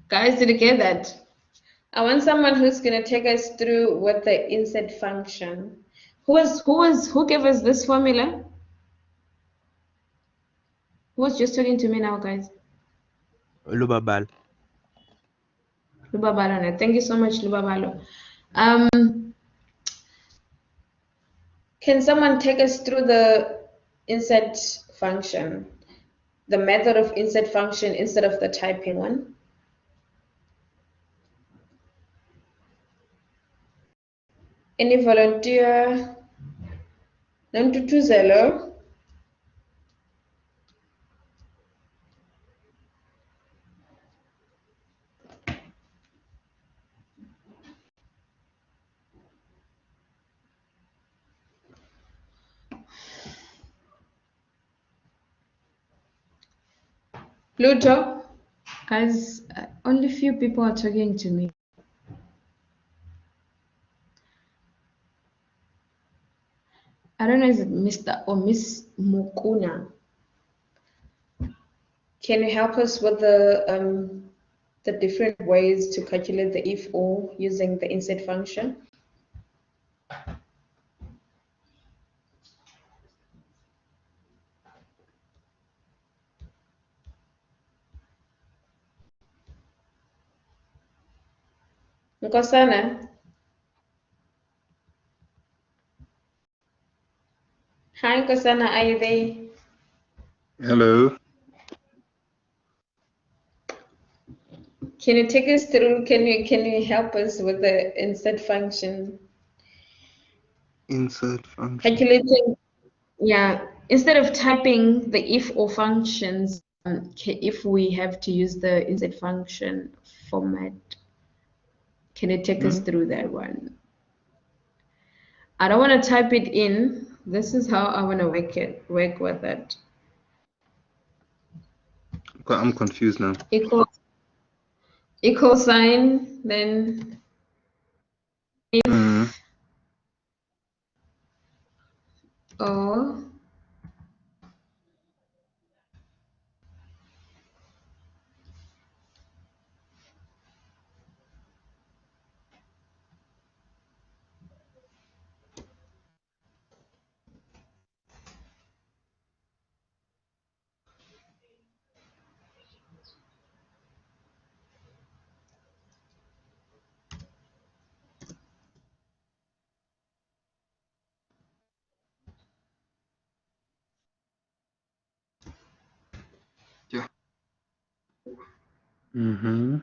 Guys, did you get that? I want someone who's gonna take us through what the insert function. Who gave us this formula? Who was just talking to me now, guys? Lubabal. Lubabalo. Thank you so much, Lubabalo. Can someone take us through the insert function, the method of insert function instead of the typing one? Any volunteer? Nantutuzelo? Pluto? Guys, only few people are talking to me. I don't know, is it Mr. or Miss Mukuna? Can you help us with the different ways to calculate the if or using the insert function? Nkosana? Hi, Nkosana, are you there? Hello. Can you take us through? Can you help us with the insert function? Insert function. Calculating, yeah. Instead of typing the if or functions, if we have to use the insert function format, can you take us through that one? I don't want to type it in. This is how I want to work with it. I'm confused now. Equal sign, then if or Yeah. Mm-hmm.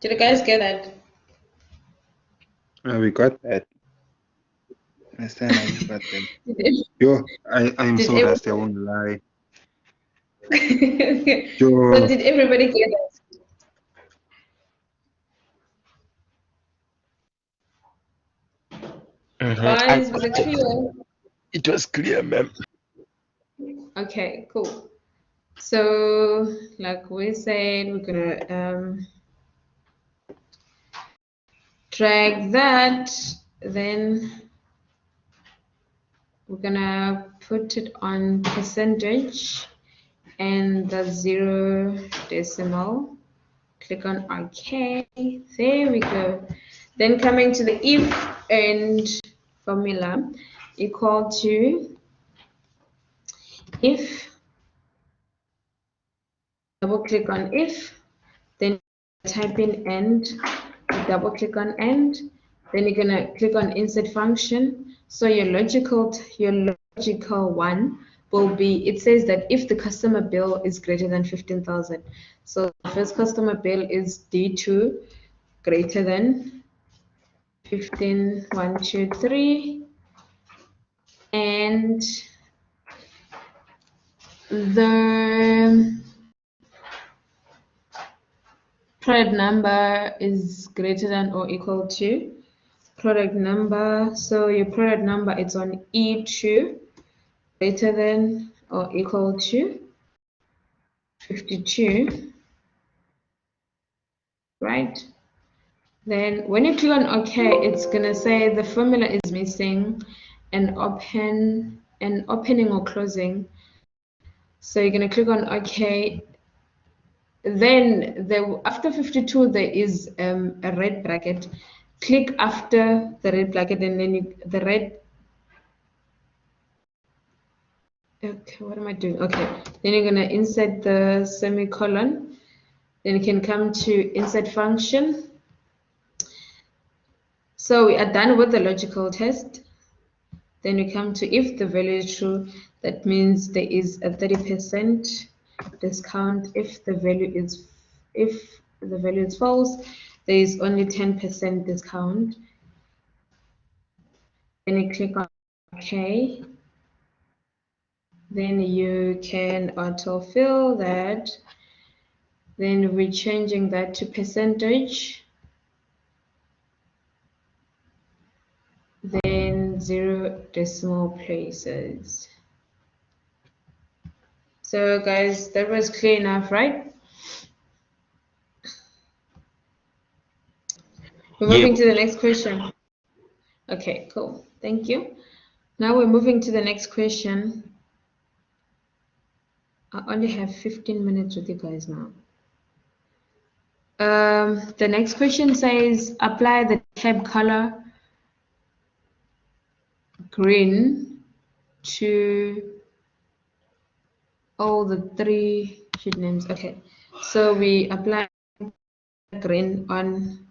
Did you guys get that? We got that. Understand? We got that. Did, Yo, I'm did so every- rusty. I won't lie. Okay. So Yo, did everybody get that? I Guys, was got it it. clear? It was clear, ma'am. Okay, cool. So, like we said, we're gonna drag that, then we're gonna put it on percentage and the 0 decimal. Click on OK. There we go. Then coming to the if and formula equal to if, double click on if, then type in end, double click on end, then you're gonna click on insert function. So your logical one will be, it says that if the customer bill is greater than 15,000. So the first customer bill is D2 greater than 15, 1, 2, 3, and the product number is greater than or equal to product number. So your product number is on E2 greater than or equal to 52, right? Then when you click on OK, it's gonna say the formula is missing an opening or closing. So you're gonna click on OK. Then after 52 there is a red bracket. Click after the red bracket and then the red. Okay, what am I doing? Okay, then you're gonna insert the semicolon. Then you can come to insert function. So we are done with the logical test. Then we come to if the value is true, that means there is a 30% discount. If the value is false, there is only 10% discount. Then you click on OK. Then you can autofill that. Then we're changing that to percentage. Then 0 decimal places. So guys, that was clear enough, right? We're moving to the next question. Okay, cool. Thank you. Now we're moving to the next question. I only have 15 minutes with you guys now. The next question says, apply the tab color green to all the 3 sheet names. Okay, so we apply green on,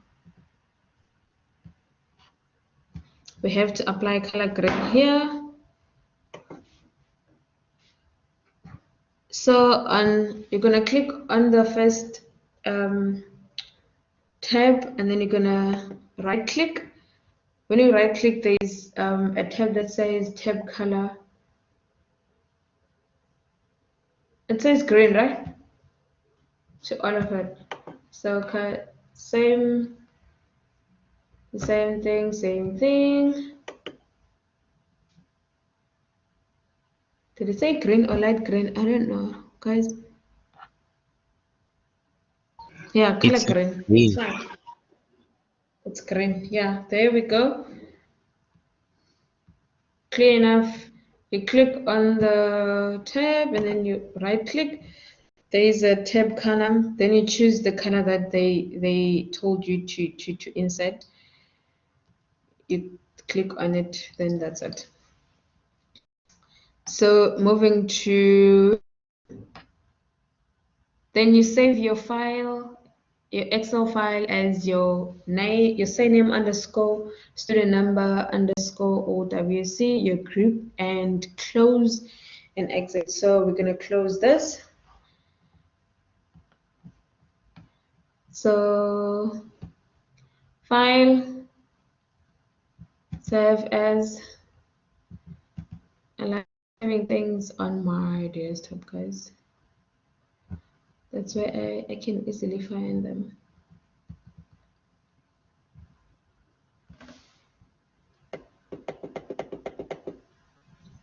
we have to apply color green here. So you're gonna click on the first tab and then you're gonna right click. When you right click, there's a tab that says tab color. It says green, right? So all of it. So same thing. Did it say green or light green? I don't know, guys. Yeah, color It's green. green. It's right. It's green. Yeah, there we go. Clear enough. You click on the tab and then you right click. There is a tab column. Then you choose the color that they told you to insert. You click on it, then that's it. So moving to, then you save your file, your Excel file as your name, your surname underscore, student number underscore OWC, your group, and close and exit. So we're gonna close this. So file, save as. I like having things on my desktop, guys. That's where I can easily find them.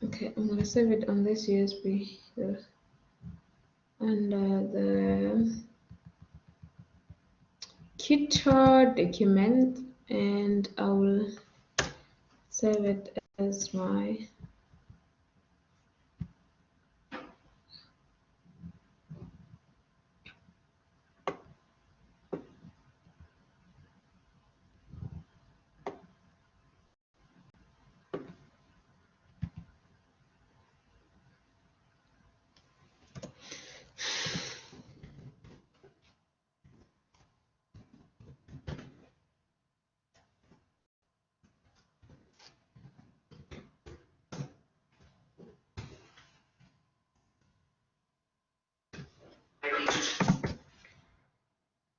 Okay, I'm gonna save it on this USB under the CT4 document, and I will save it as my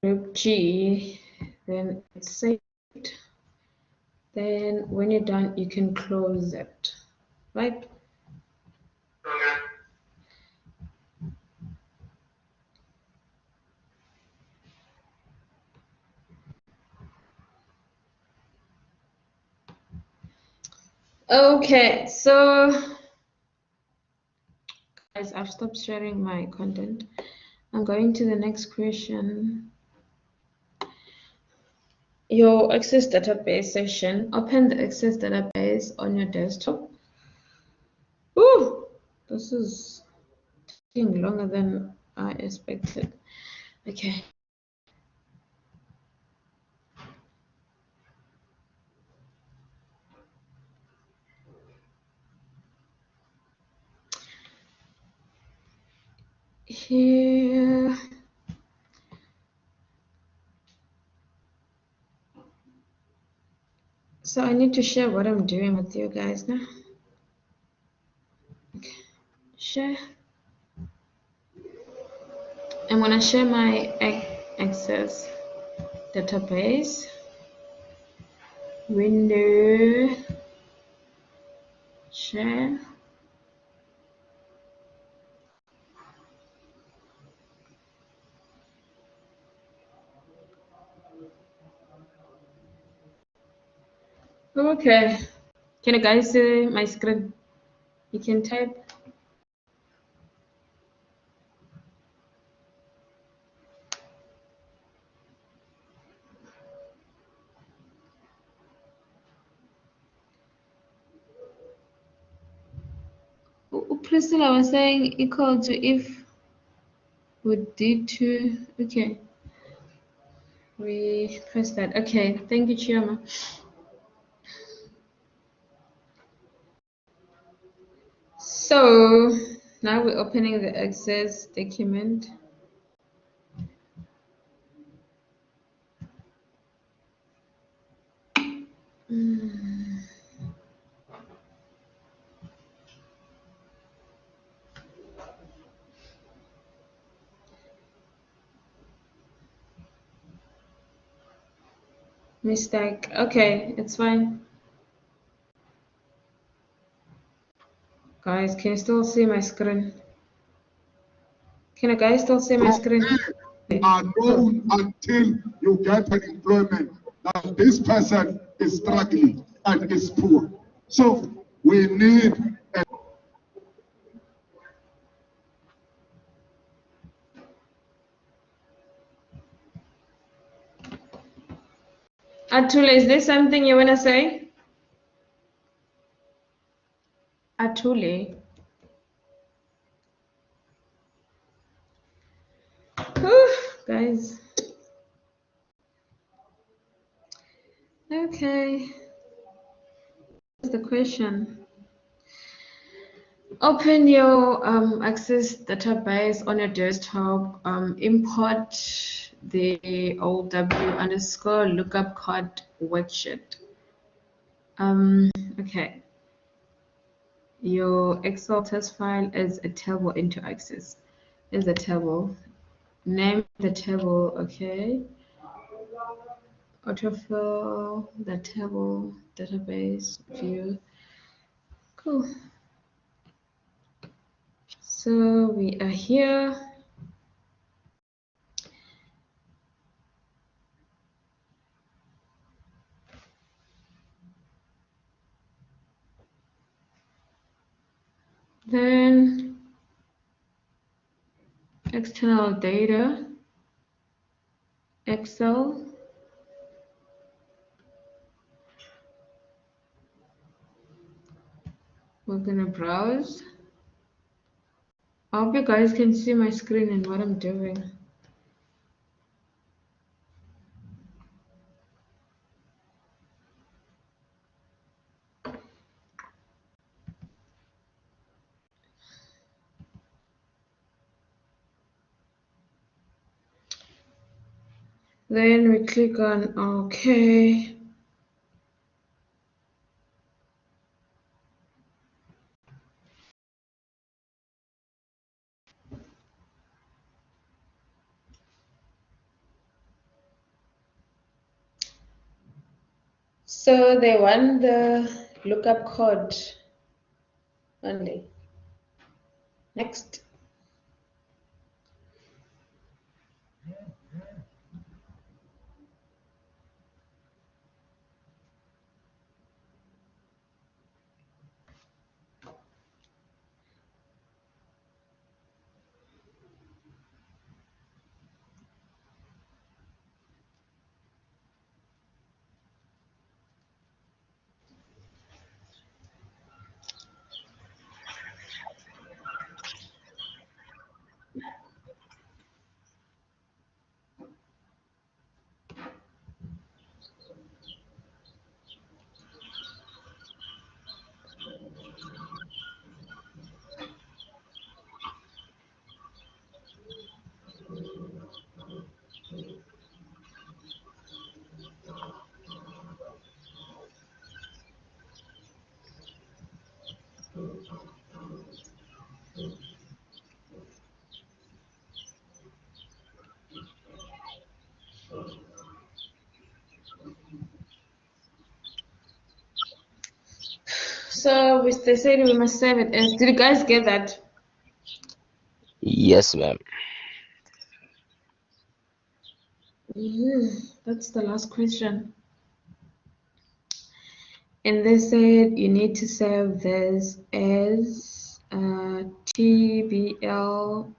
group G, then it's saved. Then when you're done, you can close it, right? Okay, so guys, I've stopped sharing my content. I'm going to the next question. Your Access database session. Open the Access database on your desktop. Ooh, this is taking longer than I expected. Okay. Here. So I need to share what I'm doing with you guys now. Okay. Share. I'm gonna share my Access database window. Share. Okay. Can you guys see my screen? You can type. Priscilla was saying equal to if with D2. Okay. We press that. Okay. Thank you, Chioma. So now we're opening the Access document. Mistake. Okay, it's fine. Guys, can you still see my screen? Can you guys still see my screen? Are known until you get an employment. Now this person is struggling and is poor. So we need a Atule, is there something you want to say? Atule. Whew, guys. Okay. What's the question? Open your Access database on your desktop. Import the OW _lookup code worksheet. Okay. Your Excel test file is a table into Access. Is a table. Name the table. Okay. Autofill, the table, database, view. Cool. So we are here. Then external data, Excel. We're gonna browse. I hope you guys can see my screen and what I'm doing. Then we click on OK. So they want the lookup code only. Next. So they said we must save it as. Did you guys get that? Yes, ma'am. That's the last question. And they said you need to save this as TBLOW.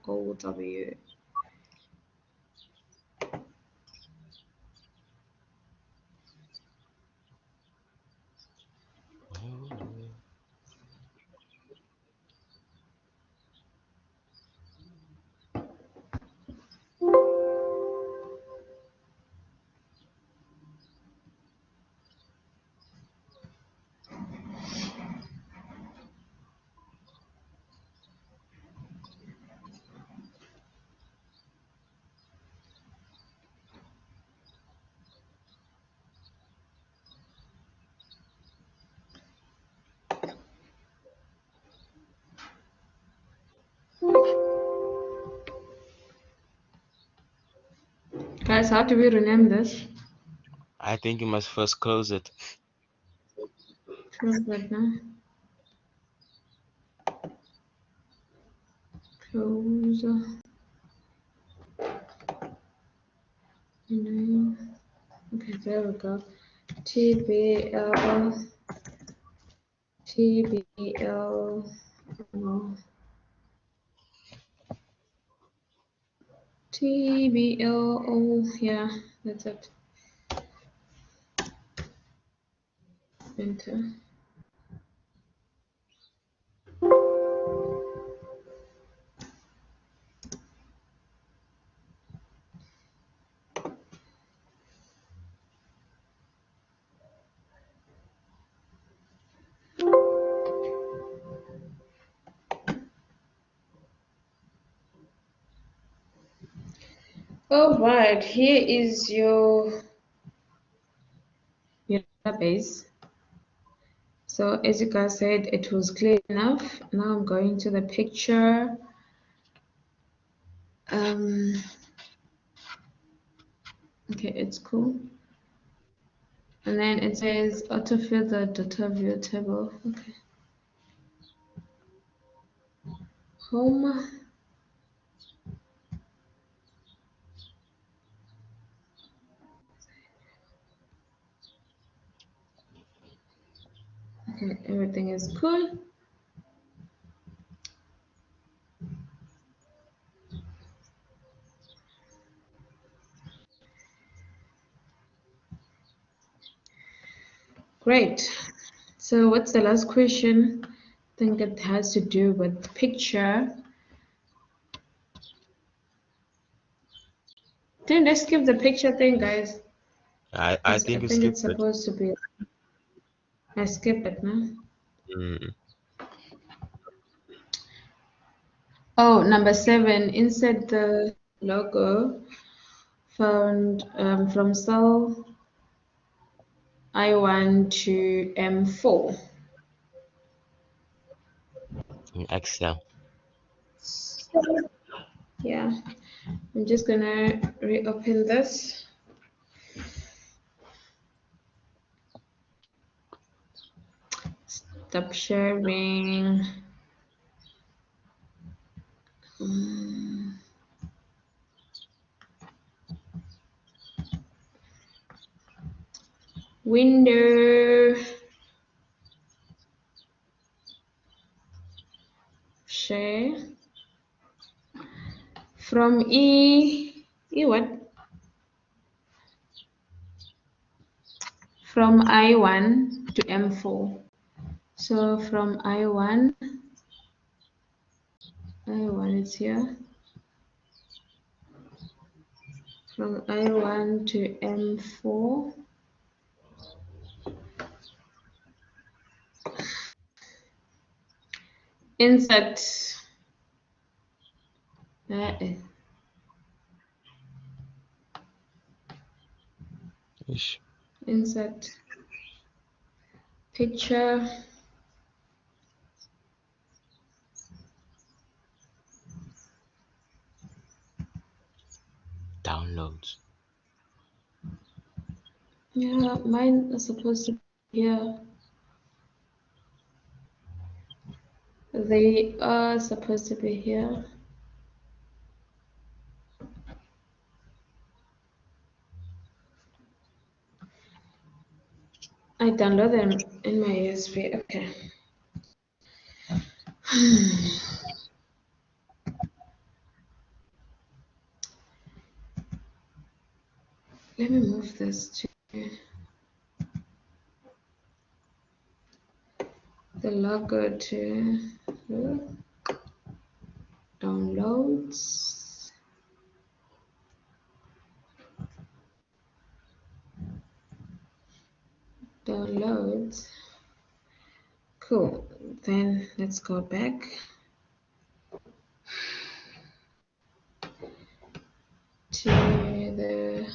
Guys, how do we rename this? I think you must first close it. Close that now. Close. Name. Okay, there we go. TBL. No. TBLO. Yeah, that's it. Enter. All right, here is your database. So as you guys said, it was clear enough. Now I'm going to the picture. Okay, it's cool. And then it says autofill the data view table. Okay. Home. Okay, everything is cool. Great. So what's the last question? I think it has to do with picture. Didn't I skip the picture thing, guys? I think you think it's skipped it. supposed to be. I skip it, no? Mm. Oh, number 7, insert the logo found from cell I1 to M4. In Excel. Yeah, I'm just gonna reopen this. Stop sharing. Window. Share. From E what? From I1 to M4. So from I1 is here. From I1 to M4. Insert. Ish. Insert picture. Downloads. Yeah, mine is supposed to be here. They are supposed to be here. I download them in my USB. Okay. Let me move this to the logo to downloads. Downloads. Cool. Then let's go back. To the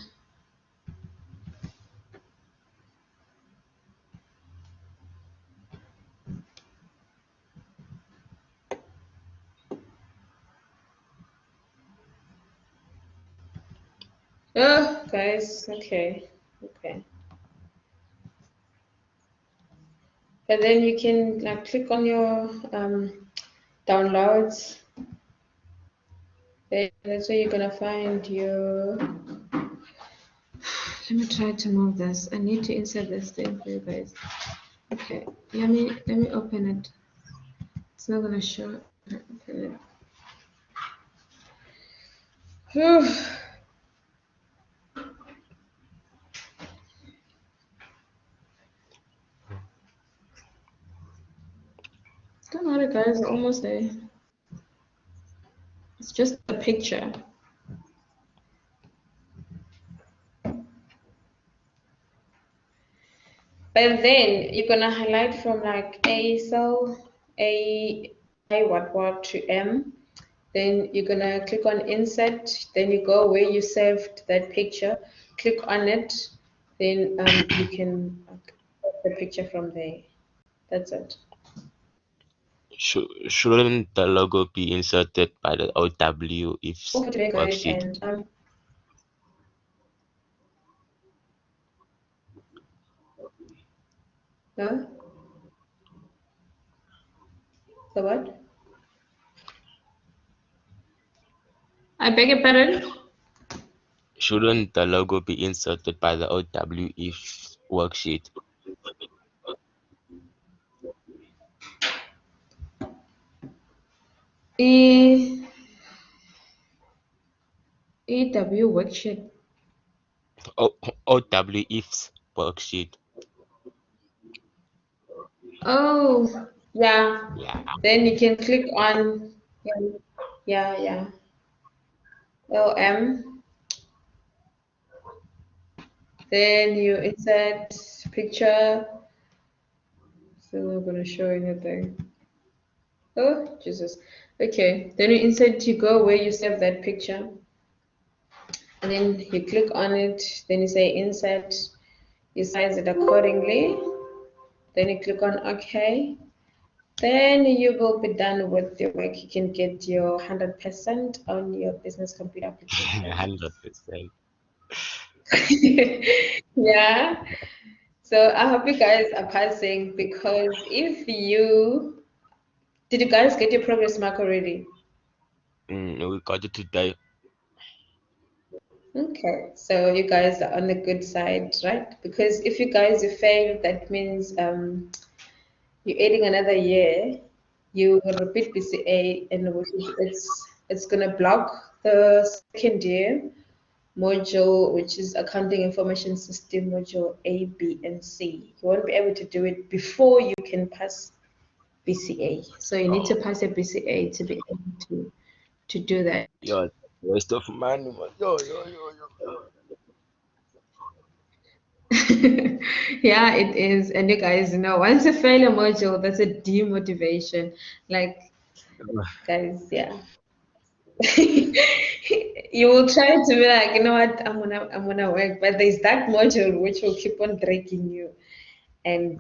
oh guys, okay. But then you can like click on your downloads. That's where you're gonna find your. Let me try to move this. I need to insert this thing for you guys. Okay, let me open it. It's not gonna show. Open it. Don't worry, guys. We're almost there. It's just a picture. But then you're gonna highlight from like A cell, I what to M. Then you're gonna click on insert. Then you go where you saved that picture. Click on it. Then you can take the picture from there. That's it. Shouldn't the logo be inserted by the OW if Okay, today, guys, worksheet? and. No? The what? I beg your pardon? Shouldn't the logo be inserted by the OWF worksheet? EW worksheet. OWF's worksheet. Oh, yeah. Yeah. Then you can click on, yeah. OM. Then you insert picture. Still not gonna show anything. Oh, Jesus. Okay. Then you insert, you go where you save that picture. And then you click on it. Then you say insert. You size it accordingly. Then you click on OK. Then you will be done with your work. You can get your 100% on your business computer application. 100%. Yeah. So I hope you guys are passing, because if you did you guys get your progress mark already? We got it today. Okay, so you guys are on the good side, right? Because if you guys you fail, that means you're adding another year. You will repeat BCA, and it's gonna block the second year module, which is accounting information system module A, B, and C. You won't be able to do it before you can pass BCA. So you need to pass a BCA to be able to do that. Yo, waste of money, man. Yo. Yeah, it is. And you guys know, once you fail a module, that's a demotivation. Like, guys, yeah. You will try to be like, you know what, I'm gonna work, but there's that module which will keep on dragging you. And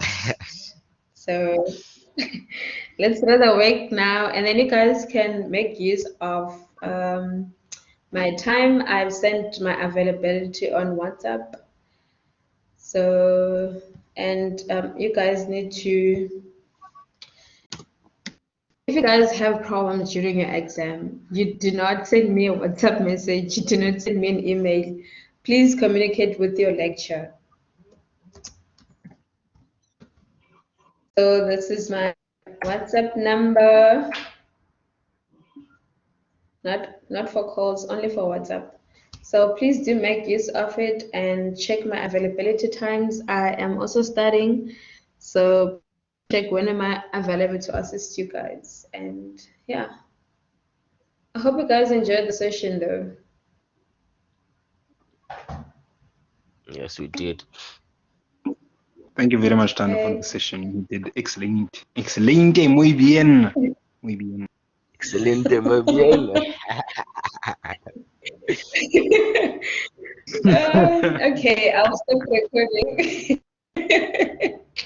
so let's rather work now, and then you guys can make use of my time. I've sent my availability on WhatsApp. So, and you guys need to, if you guys have problems during your exam, you do not send me a WhatsApp message, you do not send me an email. Please communicate with your lecturer. So this is my WhatsApp number. Not for calls, only for WhatsApp. So please do make use of it and check my availability times. I am also studying, so check when am I available to assist you guys. And yeah, I hope you guys enjoyed the session though. Yes, we did. Thank you very much, Tando, for Okay. the session. You did excellent. Excelente, muy bien. Muy bien. Excelente, muy bien. Okay, I'll stop recording.